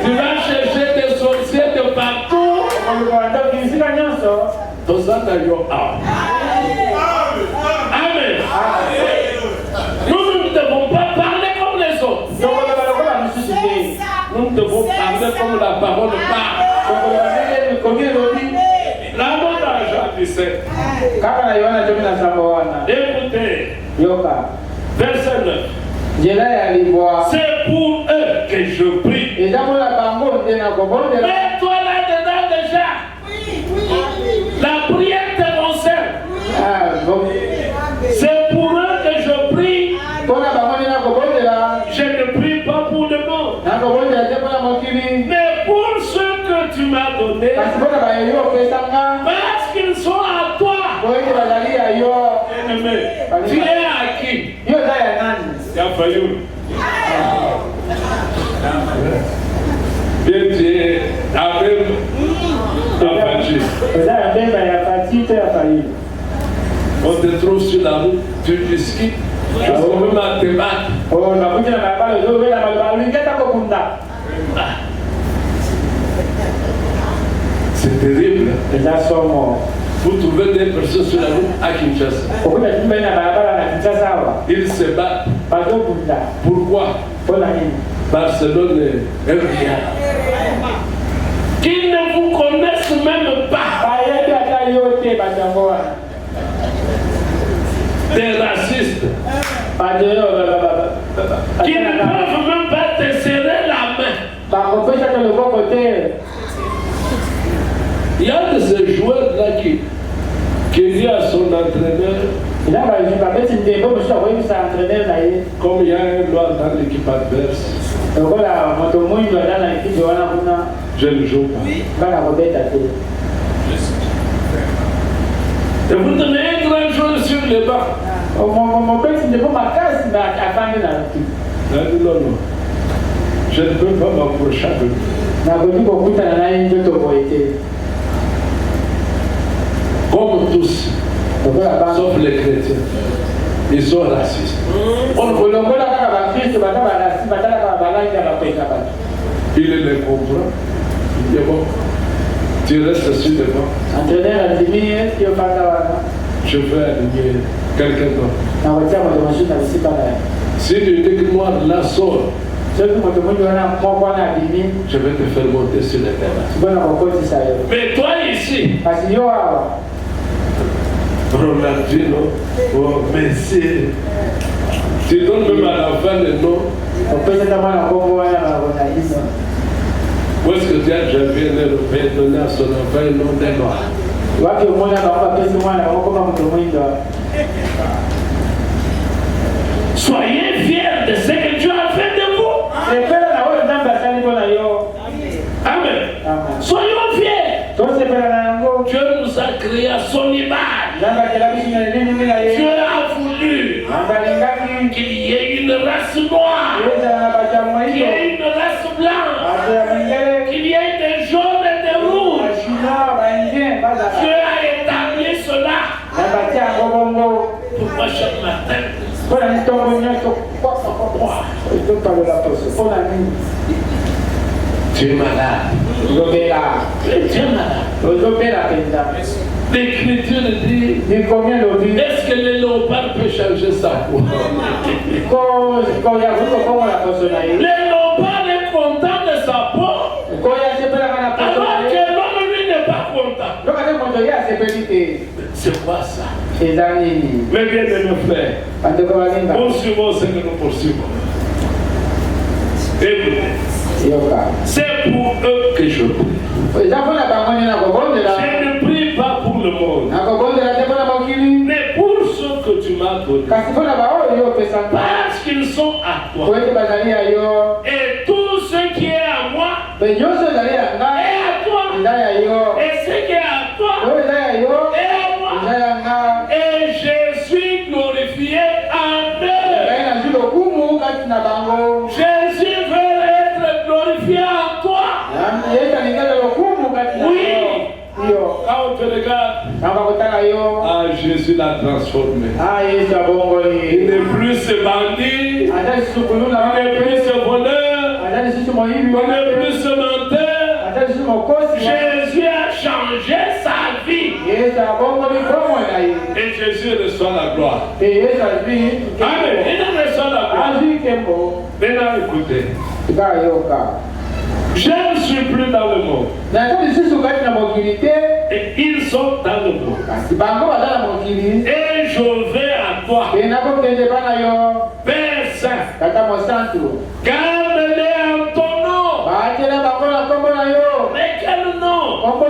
tu vas chercher des sorciers de partout. Amen. Nous ne devons pas parler comme les autres. Nous devons parler comme la parole parle. La mode à Jean 17. Écoutez. Verset 9. C'est pour eux que je prie. Mais toi là-dedans déjà, la prière te concerne. C'est pour eux que je prie. Je ne prie pas pour le monde, mais pour ceux que tu m'as donnés, parce qu'ils sont à toi. Bien-aimé, tu es à qui? Il a fallu. Bien, tu es à même. On te trouve sur la route, tu discutes. Je suis mathématique. C'est terrible. Vous trouvez des personnes sur la route à Kinshasa. Ils se battent. Pourquoi? Barcelone est rien. Qu'ils ne vous connaissent même pas. Des racistes. Qui ne peuvent même pas te serrer la main. Il y a de ces joueurs-là qui dit à son entraîneur, comme il y a un noir dans l'équipe adverse, je ne joue pas. Et vous donnez un grand joueur sur le banc. Non. Je ne peux pas m'approcher de lui. Comme tous, sauf les chrétiens, ils sont racistes. Il les comprend. Il est bon. Tu restes sur le banc. Je veux aligner quelqu'un d'autre. Si tu dis que moi la sort, je vais te faire monter sur les terrains. Mais toi ici, Ronaldinho, oh Messi, tu donnes même à la fin le nom. Où est-ce que tu as déjà vu un Européen donner à son enfant le nom des Noirs? Soyez fiers de ce que Dieu a fait de vous. Amen. Soyons fiers. Dieu nous a créés à son image. Dieu a voulu qu'il y ait une race noire, qu'il y ait une race blanche, qu'il y ait des jaunes et des rouges. Dieu a établi cela. Pourquoi chaque matin tu es malade? Tu es malade. L'Écriture dit, est-ce que le léopard peut changer sa peau? Le léopard est content de sa peau, alors que l'homme lui n'est pas content. C'est quoi ça? Mes bien-aimés frères, poursuivons ce que nous poursuivons. Écoutez, c'est pour eux que je prie. Je ne prie pas pour le monde, mais pour ceux que tu m'as donnés, parce qu'ils sont à toi. Et tout ce qui est à moi est à toi. Et ce qui est à toi est à moi. Et je suis glorifié en eux. Jésus veut être glorifié en toi. Oui. Quand on te regarde, Jésus l'a transformé. Il n'est plus ce bandit, il n'est plus ce voleur, il n'est plus ce menteur. Jésus a changé sa vie. Et Jésus reçoit la gloire. Amen. Il reçoit la gloire. Maintenant, écoutez. Je ne suis plus dans le monde. Et ils sont dans le monde. Et je vais à toi. Père Saint, garde-les en ton nom. Mais quel nom que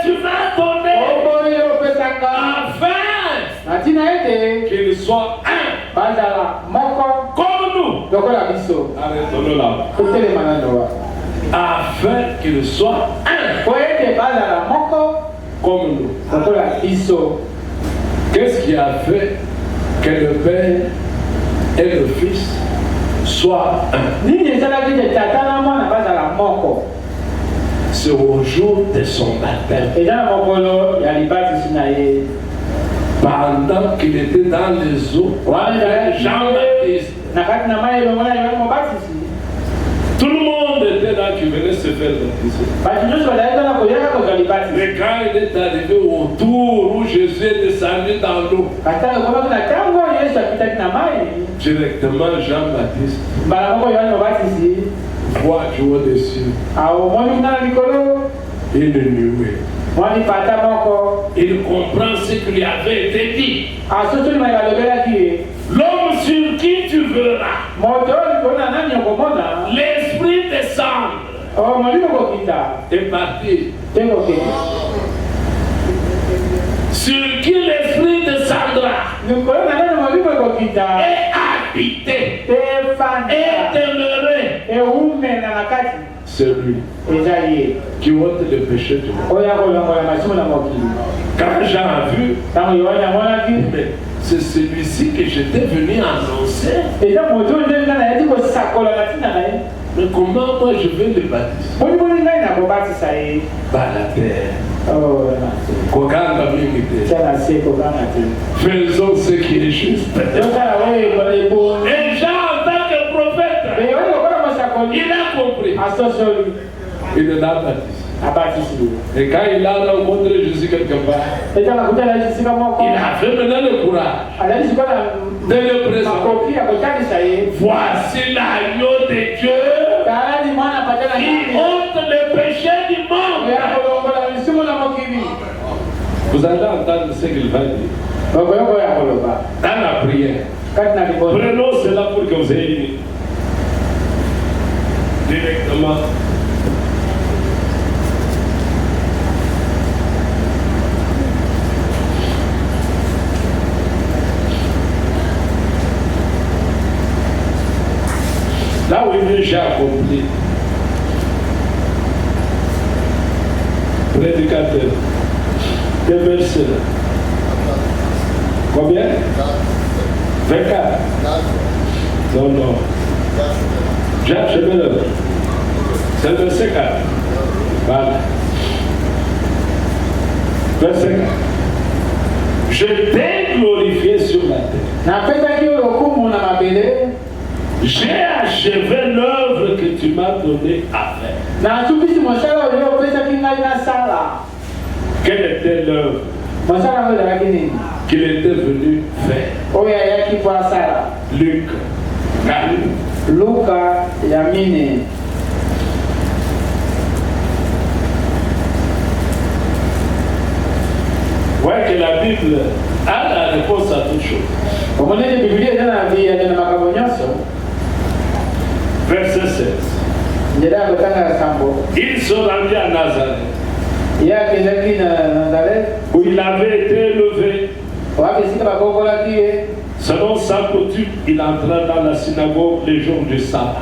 tu m'as donné afin qu'ils soient un comme nous. Arrêtons-nous là. Afin qu'ils soient un comme nous. Qu'est-ce qui a fait que le Père et le Fils soient un? C'est au jour de son baptême. Pendant qu'il était dans les eaux, Jean-Baptiste, tout le monde était là qui venait se faire baptiser. Mais quand il est arrivé au tour où Jésus est descendu dans l'eau, directement Jean-Baptiste voit du au-dessus une nuée. Il comprend ce qui lui avait été dit. L'homme sur qui tu verras l'esprit descendre est parti. Sur qui l'esprit descendra est habité et demeuré. C'est lui qui ôte le péché du monde. Quand Jean a vu, c'est celui-ci que j'étais venu annoncer. Mais comment moi je vais le baptiser? Par la terre. Faisons ce qui est juste. Et Jean, en tant que prophète, il a compris. Il l'a baptisé. Et quand il a rencontré Jésus quelque part, il a fait maintenant le courage de le présenter. Voici l'agneau de Dieu qui ôte le péché du monde. Vous allez entendre ce qu'il va dire dans la prière. Prenons cela pour que vous ayez directement. Là où il est déjà accompli. Prédicateur. Quel verset? Combien? 24. Non, non. Jacques, je vais le. C'est le verset 4. Voilà. Verset 4. Je t'ai glorifié sur la terre. J'ai achevé l'œuvre que tu m'as donné à faire. Quelle était l'œuvre qu'il était venu faire? Luc. Luca Yamine. Ouais, que la Bible a la réponse à toutes choses. Verset 16. Ils sont rendus à Nazareth, où il avait été élevé. Selon sa coutume, il entra dans la synagogue les jours du sabbat.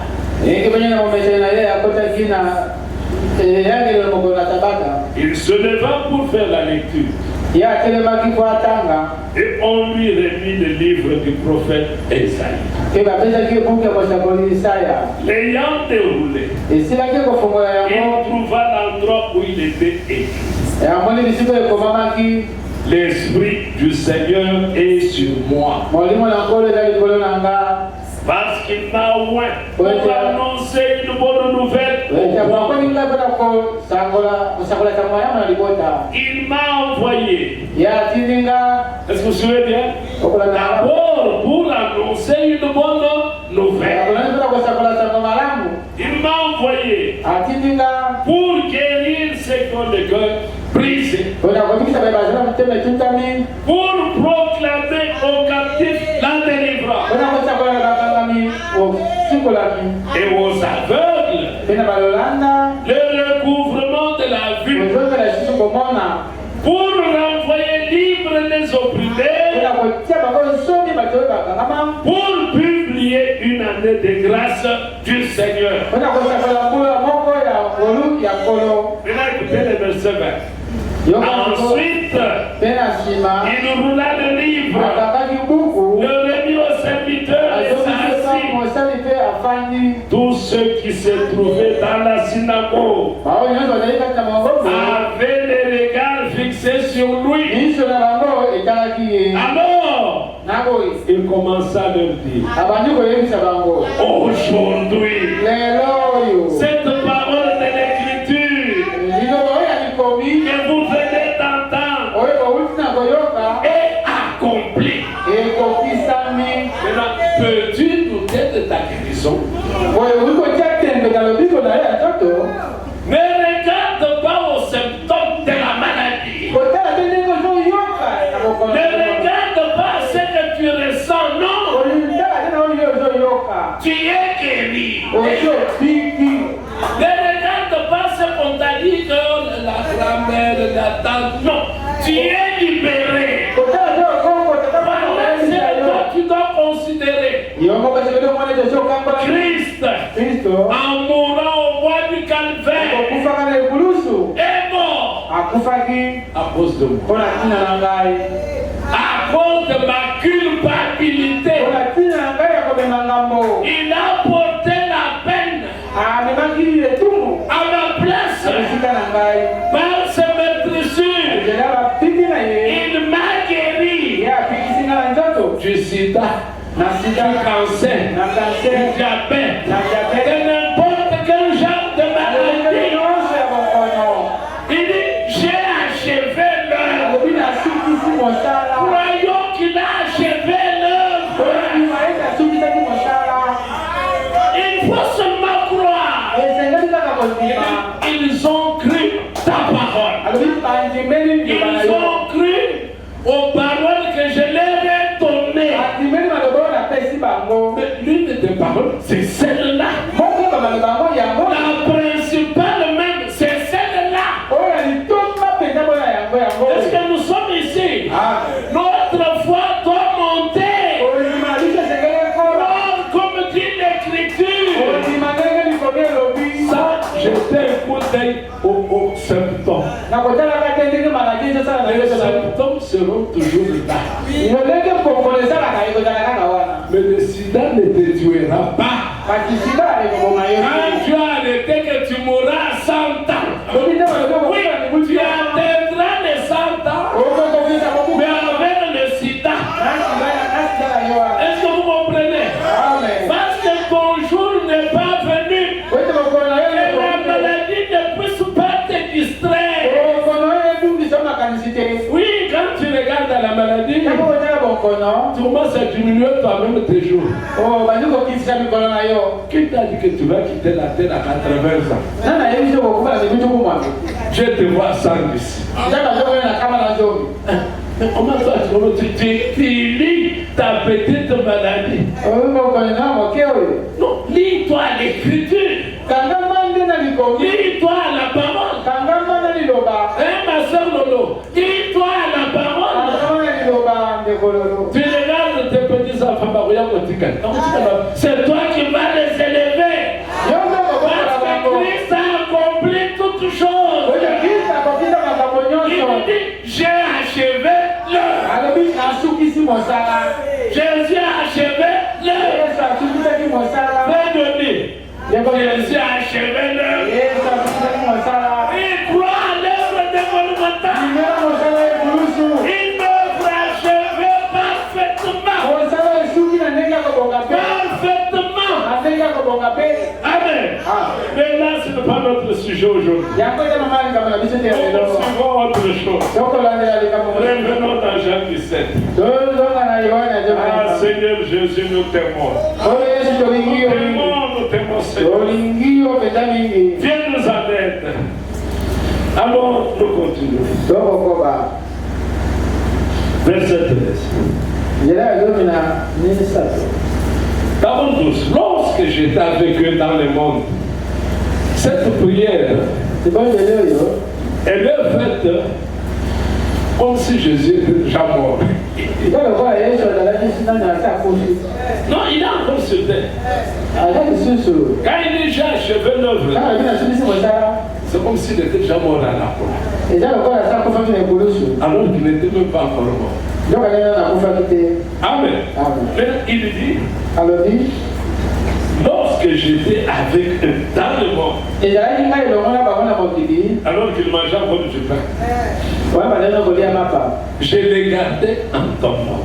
Il se leva pour faire la lecture. Et on lui remit le livre du prophète Esaïe. L'ayant déroulé, il trouva l'endroit où il était écrit. L'Esprit du Seigneur est sur moi, parce qu'il m'a oint pour annoncer une bonne nouvelle. Il m'a envoyé. Est-ce que vous vous souvenez bien? D'abord pour annoncer une bonne nouvelle. Il m'a envoyé pour guérir ceux qui ont le cœur brisé, pour proclamer aux captifs la délivrance et aux aveugles le recouvrement de la vue, pour renvoyer libres les opprimés, pour publier une année de grâce du Seigneur. Maintenant écoutez le verset 20. Ensuite, il roula le livre, le remit au serviteur et s'assit. Tous ceux qui se trouvaient dans la synagogue avaient les regards fixés sur lui. Alors, il commença à leur dire, aujourd'hui, cette parole de l'Écriture que vous venez d'entendre est accomplie. Maintenant, peux-tu douter de ta guérison? Ne regarde pas aux symptômes de la maladie. Ne regarde pas ce que tu ressens, non. Tu es guéri. Ne regarde pas ce qu'on t'a dit que la grand-mère, la tante, non. Tu es libéré. C'est toi tu dois considérer. Christ, en mourant au bois du calvaire, est mort à cause de moi, à cause de ma culpabilité. Il a porté la peine Par ses meurtrissures, il m'a guéri du sida, du cancer, du diabète, de n'importe quel genre de maladie. Il dit, j'ai achevé l'œuvre. Croyons qu'il a achevé l'œuvre. Il faut seulement croire. Ils ont cru ta parole. Ils ont cru aux paroles que je leur ai données. Mais l'une des paroles, c'est celle-là. La principale même, c'est celle-là. Est-ce que nous sommes ici? Notre foi doit monter. Comme dit l'Écriture. Ça, j'étais écouté aux symptômes. Les symptômes seront toujours là. Mais le sida ne te tuera pas. Quand tu as arrêté que tu mourras à 100 ans. Oui, tu atteindras les 100 ans. Mais avec le sida. Est-ce que vous comprenez? Parce que ton jour n'est pas venu. Et la maladie ne puisse pas te distraire. Oui, quand tu regardes la maladie, tu commences à diminuer toi-même tes jours. Qui t'a dit que tu vas quitter la terre à 80 ans? Je te vois 110. Mais comment ça, tu lis ta petite maladie? Non, lis-toi l'Écriture. Lis-toi la parole. Ma soeur Lolo, lis-toi la parole. Tu regardes tes petits enfants, c'est toi qui vas les élever. Parce que Christ a accompli toutes choses. Il dit, j'ai achevé l'œuvre. Jésus a achevé l'œuvre. Jésus a achevé l'œuvre. Il croit à l'œuvre de Golgotha. Une œuvre achevée parfaitement. Amen. Mais là, ce n'est pas notre sujet aujourd'hui. Suivons autre chose. Revenons dans Jean 17. Ah, Seigneur Jésus, nous t'aimons. Nous t'aimons, Seigneur. Viens nous en aide. Alors, nous continuons. Verset 13. D'abord tous, lorsque j'étais avec eux dans le monde, cette prière, elle est faite comme si Jésus était déjà mort. Non, il est encore sur terre. Quand il est déjà achevé l'œuvre, c'est comme s'il était déjà mort à la croix. Alors qu'il n'était même pas encore mort. Amen. Mais il dit, lorsque j'étais avec eux dans le monde, alors qu'il mangeait encore du pain, je les gardais en ton nom.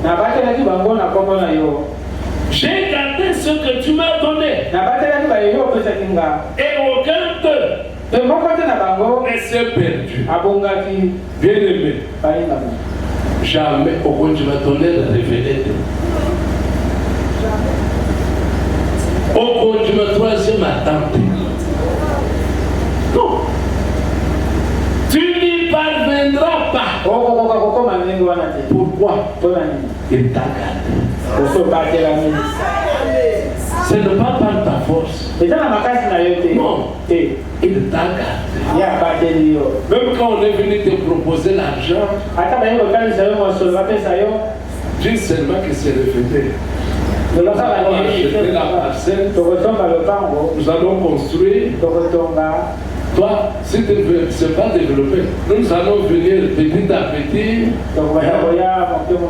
J'ai gardé ce que tu m'as donné. Et aucun d'eux ne s'est perdu. Bien aimé, jamais aucun tu vas donner la révélée. Aucun tu vas troisième attente. Non. Tu n'y parviendras pas. Pourquoi? Il t'a gardé. Ce n'est pas par ta force. Non. Il t'a gardé. Même quand on est venu te proposer l'argent, dis seulement que c'est reflété. Nous allons acheter la parcelle, nous allons construire. Toi, si tu ne sais pas développer, nous allons venir petit à petit.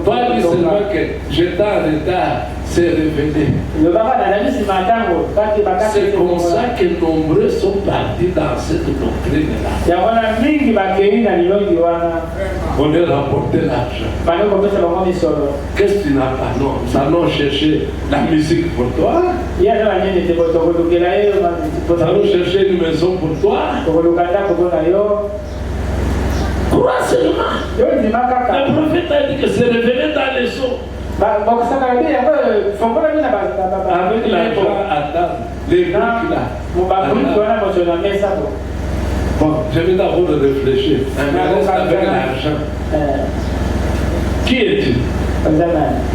Toi, dis seulement que j'étais en retard s'est révélé. C'est comme ça que nombreux sont partis dans cette doctrine-là. On leur a apporté l'argent. Qu'est-ce que tu n'as pas? Non, nous allons chercher la musique pour toi. Nous allons chercher une maison pour toi. Crois seulement. Le prophète a dit que c'est révélé dans les eaux. Avec l'argent à table, les briques là. Bon, je vais d'abord réfléchir. Avec l'argent. Qui es-tu?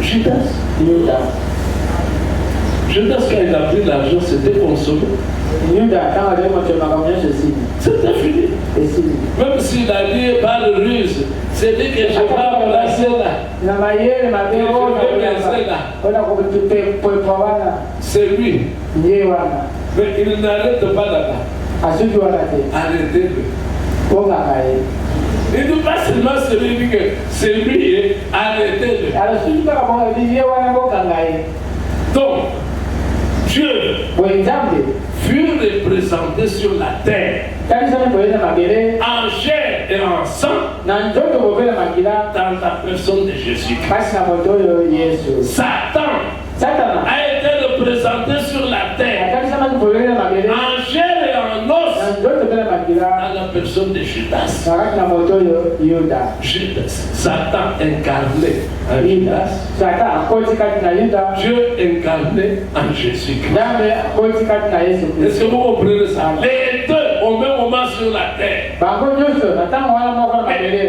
Judas. Judas, quand il a pris l'argent, c'était consommé. C'était fini. Même s'il a dit par ruse, c'est dit que je vais placer là. C'est lui. Mais il n'arrête pas là-bas. Arrêtez-le. Il ne dit pas seulement celui que c'est lui, arrêtez-le. Donc, Dieu fut représenté sur la terre en chair et en sang dans la personne de Jésus-Christ. Satan a été représenté sur la terre en chair et en os dans la personne de Judas. Satan incarné en Judas. Dieu incarné en Jésus-Christ. Est-ce que vous comprenez ça? Les deux au même moment sur la terre.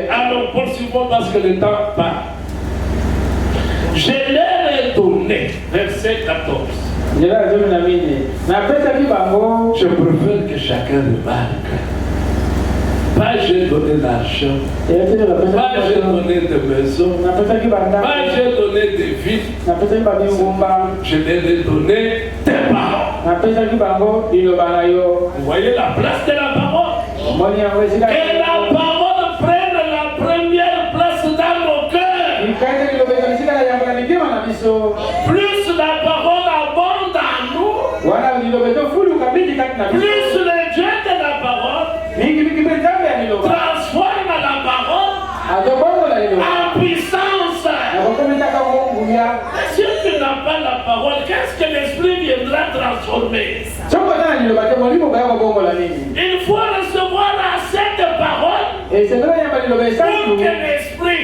Alors poursuivons parce que le temps part. Je leur ai donné, verset 14. Je préfère que chacun remarque. Pas j'ai donné l'argent, pas j'ai donné de maison, pas j'ai donné des villes, je leur ai donné des paroles. Vous voyez la place de la parole? Et la parole prenne la première place dans nos cœurs. Plus la parole abonde en nous, plus le Dieu de la parole transforme la parole en puissance. Si tu n'as pas la parole, qu'est-ce que l'Esprit viendra transformer? Il faut recevoir cette parole pour que l'Esprit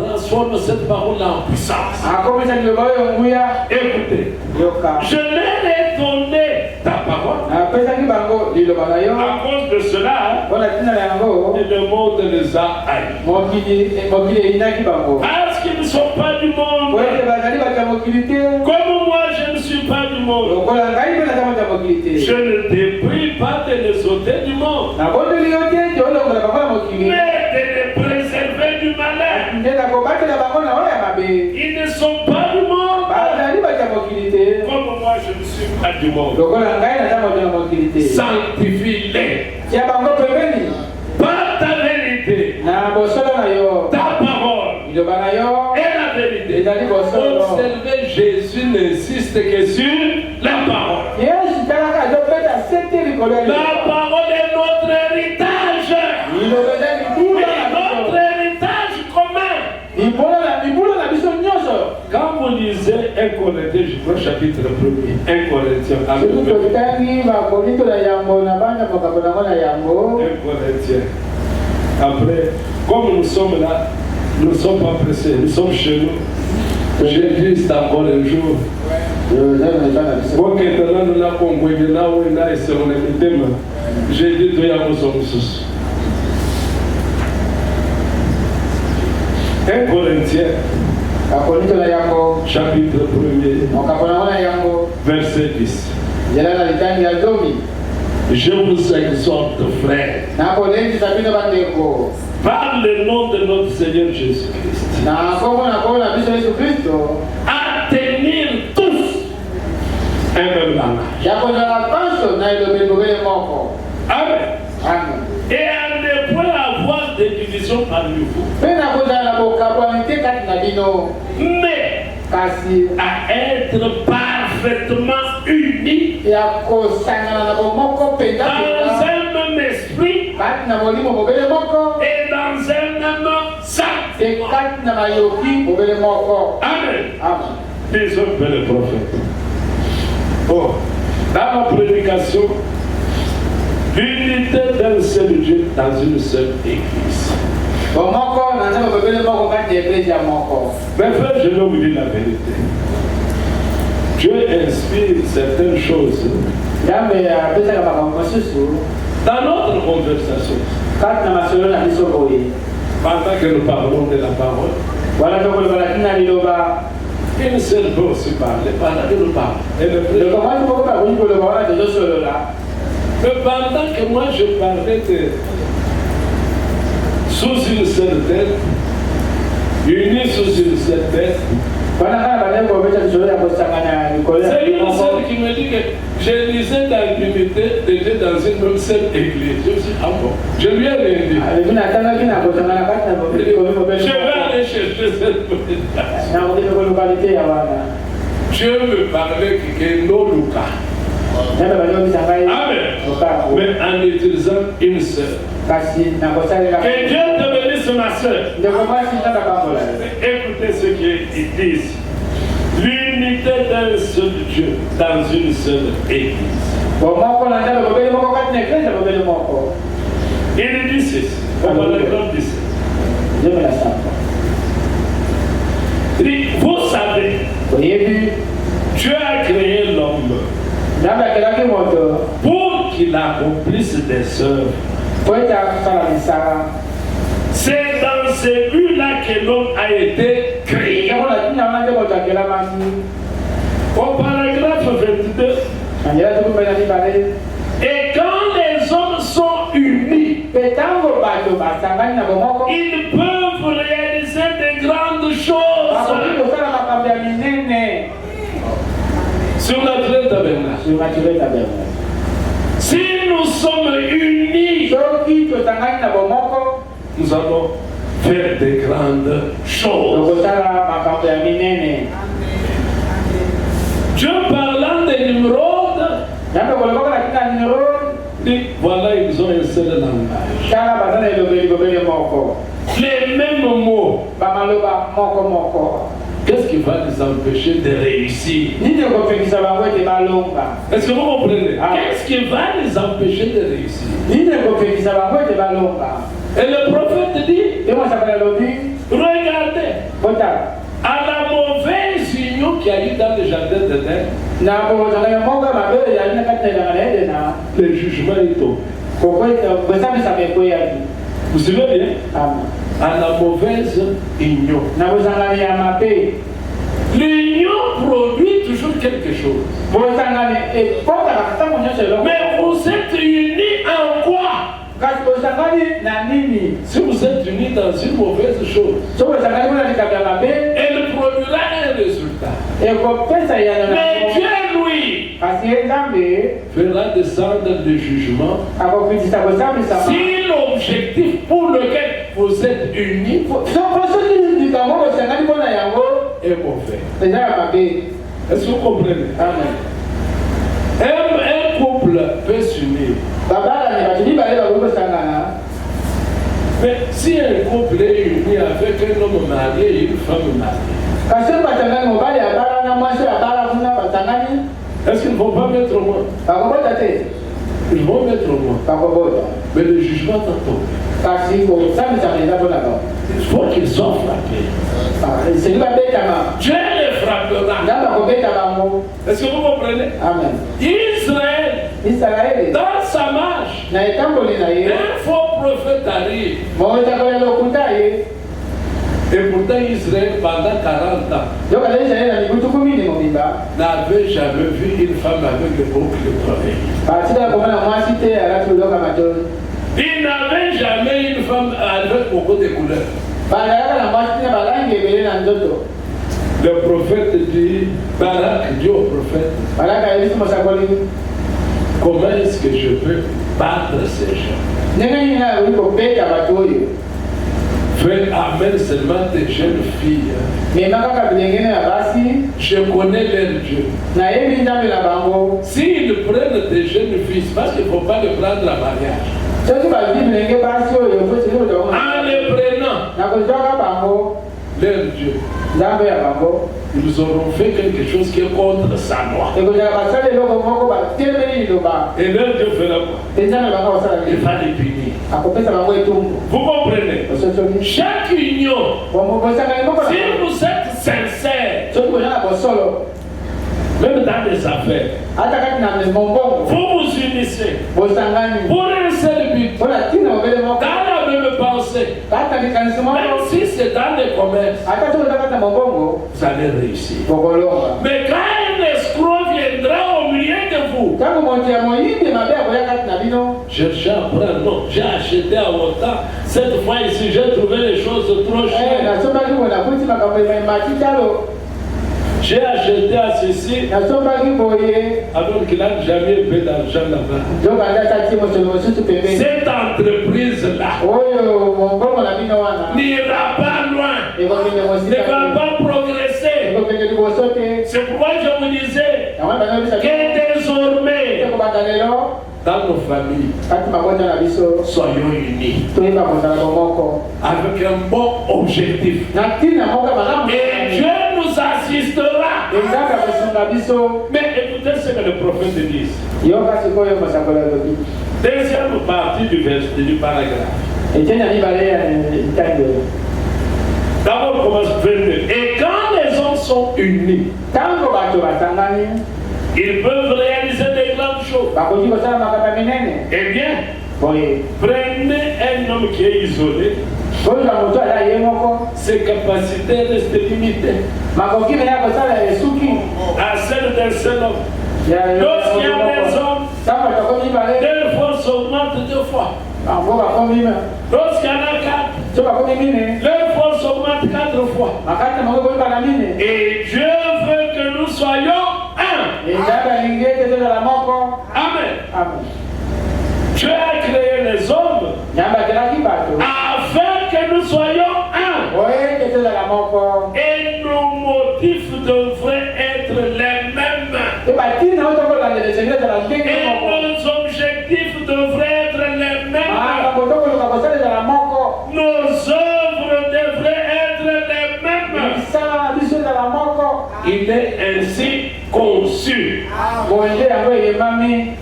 transforme cette parole en puissance. Écoutez, je leur ai donné ta parole. À cause de cela, le monde les a haïs. Parce qu'ils ne sont pas du monde. Comme moi, je ne suis pas du monde. Je ne te prie pas de les ôter du monde, mais de les préserver du malin. Ils ne sont pas du monde. Comme moi, je ne suis pas du monde. Sanctifie-les par ta vérité. Ta parole est la vérité. Observez, Jésus n'insiste que sur la parole. La parole est notre héritage. Notre héritage commun. Quand vous lisez 1 Corinthiens, je crois chapitre 1er, 1 Corinthiens, 1 Corinthiens. Après, comme nous sommes là, nous ne sommes pas pressés, nous sommes chez nous. J'ai dit c'est encore un jour. J'ai dit toi à vos hommes. 1 Corinthiens, chapitre 1er, verset 10. Je vous exhorte, frères, par le nom de notre Seigneur Jésus-Christ, à tenir tous un même langage. Amen. Et à ne point avoir de division parmi vous, mais à être parfaitement unis dans un même esprit et dans un même sang. Amen. Disons que le prophète. Oh, dans ma prédication, l'unité d'un seul Dieu dans une seule église. Mes frères, je vais vous dire la vérité. Dieu inspire certaines choses dans notre conversation. Pendant que nous parlons de la parole, une seule peut aussi parler pendant que nous parlons. Mais pendant que moi je parlais de sous une seule tête, unis sous une seule tête, c'est une seule qui me dit que je lisais dans l'unité de Dieu dans une même seule église. Je me suis dit, ah bon, je lui ai rien dit. Je vais aller chercher cette prédication. Dieu me parlait que nos Lucas. Amen. Mais en utilisant une seule. Que Dieu te bénisse, ma soeur. Écoutez ce qu'il dit ici. L'unité d'un seul Dieu dans une seule église. Il dit ceci. Vous savez, Dieu a créé l'homme pour qu'il accomplisse des œuvres. C'est dans ce but-là que l'homme a été créé. Au paragraphe 22, et quand les hommes sont unis, ils peuvent réaliser de grandes choses. Sur notre tabernacle. Si nous sommes unis, nous allons faire de grandes choses. Dieu parlant de Nimrod, dit voilà, ils ont un seul langage. Les mêmes mots. Qu'est-ce qui va les empêcher de réussir? Est-ce que vous comprenez? Qu'est-ce qui va les empêcher de réussir? Et le prophète dit, regardez, à la mauvaise union qu'il y a eu dans le jardin d'Éden, le jugement est tombé. Vous suivez bien? À la mauvaise union. L'union produit toujours quelque chose. Mais vous êtes unis en quoi? Si vous êtes unis dans une mauvaise chose, elle produira un résultat. Mais Dieu, lui, fera descendre le jugement si l'objectif pour lequel vous êtes unis est mauvais. Est-ce que vous comprenez? Un couple peut s'unir. Mais si un couple est uni avec un homme marié et une femme mariée, est-ce qu'ils ne vont pas mettre au moins? Ils vont mettre au moins. Mais le jugement t'attend. Il faut qu'ils soient frappés. Dieu les frappera. Est-ce que vous comprenez? Israël, dans sa marche, un faux prophète arrive. Et pourtant Israël, pendant 40 ans, n'avait jamais vu une femme avec le boucle de travail. Il n'avait jamais une femme avec beaucoup de couleurs. Le prophète dit, Barak dit au prophète, comment est-ce que je peux battre ces gens? Fais amen seulement des jeunes filles. Je connais leur Dieu. S'ils prennent des jeunes filles, c'est parce qu'il ne faut pas les prendre à mariage. En les prenant, leur Dieu, ils auront fait quelque chose qui est contre sa loi. Et leur Dieu fera quoi? Il va les punir. Vous comprenez? Chaque union, si vous êtes sincère, même dans les affaires, vous vous unissez pour un seul but, dans la même pensée, même si c'est dans les commerces, vous allez réussir. Mais quand un escroc viendra au milieu de vous, cherchez à prendre, non, j'ai acheté à autant, cette fois ici j'ai trouvé les choses trop chères. J'ai acheté à ceci alors qu'il n'a jamais fait d'argent là-bas. Cette entreprise-là n'ira pas loin, ne va pas progresser. C'est pourquoi je vous disais que désormais, dans nos familles, soyons unis avec un bon objectif. Et Dieu nous assistera. Mais écoutez ce que le prophète dit. Deuxième partie du paragraphe. D'abord, commence 22. Et quand les hommes sont unis, ils peuvent réaliser des grandes choses. Eh bien, prenez un homme qui est isolé. Ses capacités restent limitées à celle d'un seul homme. Lorsqu'il y a des hommes, deux forces augmentent deux fois. Lorsqu'il y en a quatre, leur force augmente quatre fois. Et Dieu veut que nous soyons un. Amen. Dieu a créé les hommes afin que nous soyons un. Et nos motifs devraient être les mêmes. Et nos objectifs devraient être les mêmes. Nos œuvres devraient être les mêmes. Il est ainsi conçu.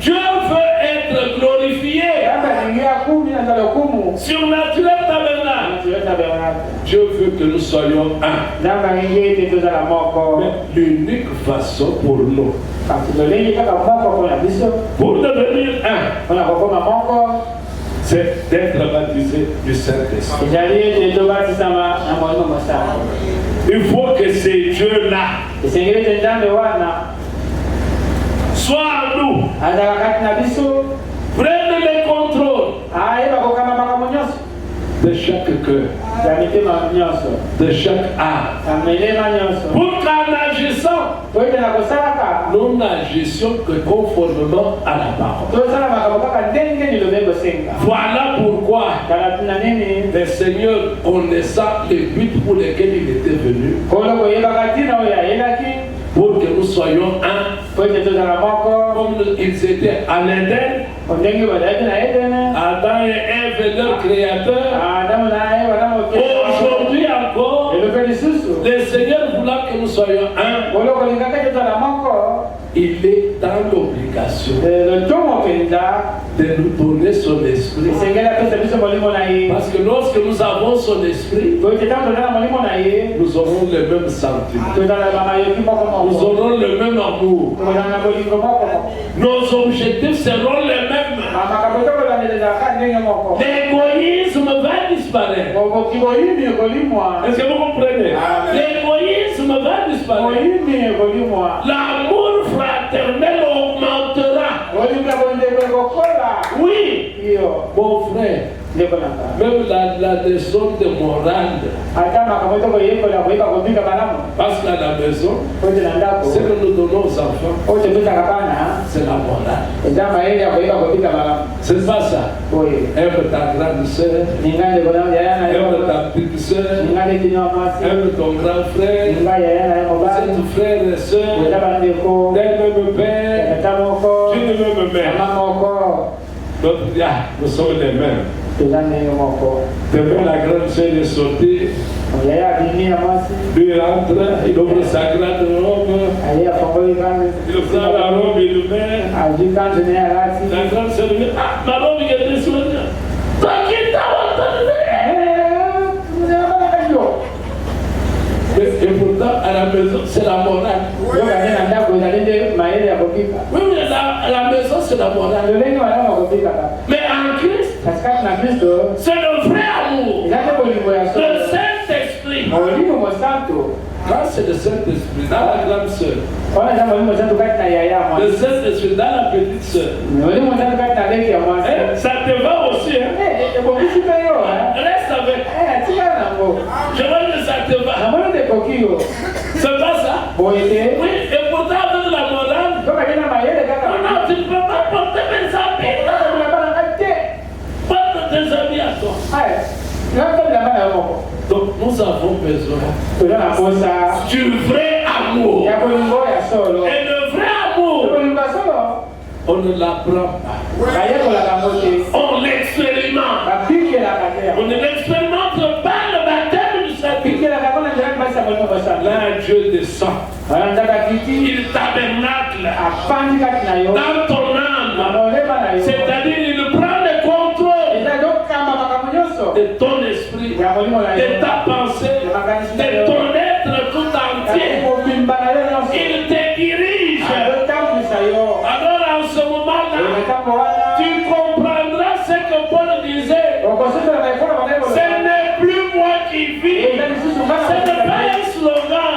Dieu veut être glorifié sur naturel tabernacle. Dieu veut que nous soyons un. Mais l'unique façon pour nous, pour devenir un, c'est d'être baptisé du Saint-Esprit. Il faut que ces dieux-là soient en nous, prennent le contrôle de chaque cœur, de chaque âme, pour qu'en agissant, nous n'agissions que conformément à la parole. Voilà pourquoi le Seigneur, connaissant les buts pour lesquels il était venu, pour que nous soyons un, comme ils étaient à l'Éden, Adam et Ève, leur créateur. Aujourd'hui encore, le Seigneur voulant que nous soyons un, il est dans l'obligation de nous donner son esprit. Parce que lorsque nous avons son esprit, nous aurons le même sentiment. Nous aurons le même amour. Nos objectifs seront les mêmes. L'égoïsme va disparaître. Est-ce que vous comprenez? L'égoïsme va disparaître. L'amour fraternel augmentera. Oui, mon frère, Même la leçon de morale. Parce qu'à la maison, ce que nous donnons aux enfants, c'est la morale. C'est pas ça. Aime ta grande soeur, aime ta petite soeur, aime ton grand frère, cette frère et soeur, d'un même père, d'une même mère. Donc, nous sommes les mêmes. Demain, la grande soeur est sortie. Lui rentre, il ouvre sa grande robe. Il prend la robe et le met. La grande soeur lui dit, ah, ma robe est descendue. Et pourtant, à la maison, c'est la morale. Oui, mais à la maison, c'est la morale. Mais en Christ, c'est le vrai amour. Le Saint-Esprit. Quand c'est le Saint-Esprit dans la grande sœur, le Saint-Esprit dans la petite sœur, ça te va aussi. Hein? Reste avec. Je vois que ça te va. C'est pas ça? Oui, et pourtant avec la morale, non, tu ne peux pas porter mes habits. Porte tes habits à toi. Donc nous avons besoin du vrai amour. Et le vrai amour, on ne l'apprend pas. On l'expérimente. On ne l'expérimente pas le baptême du Saint-Esprit. Là, Dieu descend. Il tabernacle dans ton âme. C'est-à-dire, il prend le contrôle de ton esprit, de ta pensée, de ton être tout entier. Il te dirige. Alors en ce moment-là, tu comprendras ce que Paul disait. Ce n'est plus moi qui vis. Ce n'est pas un slogan.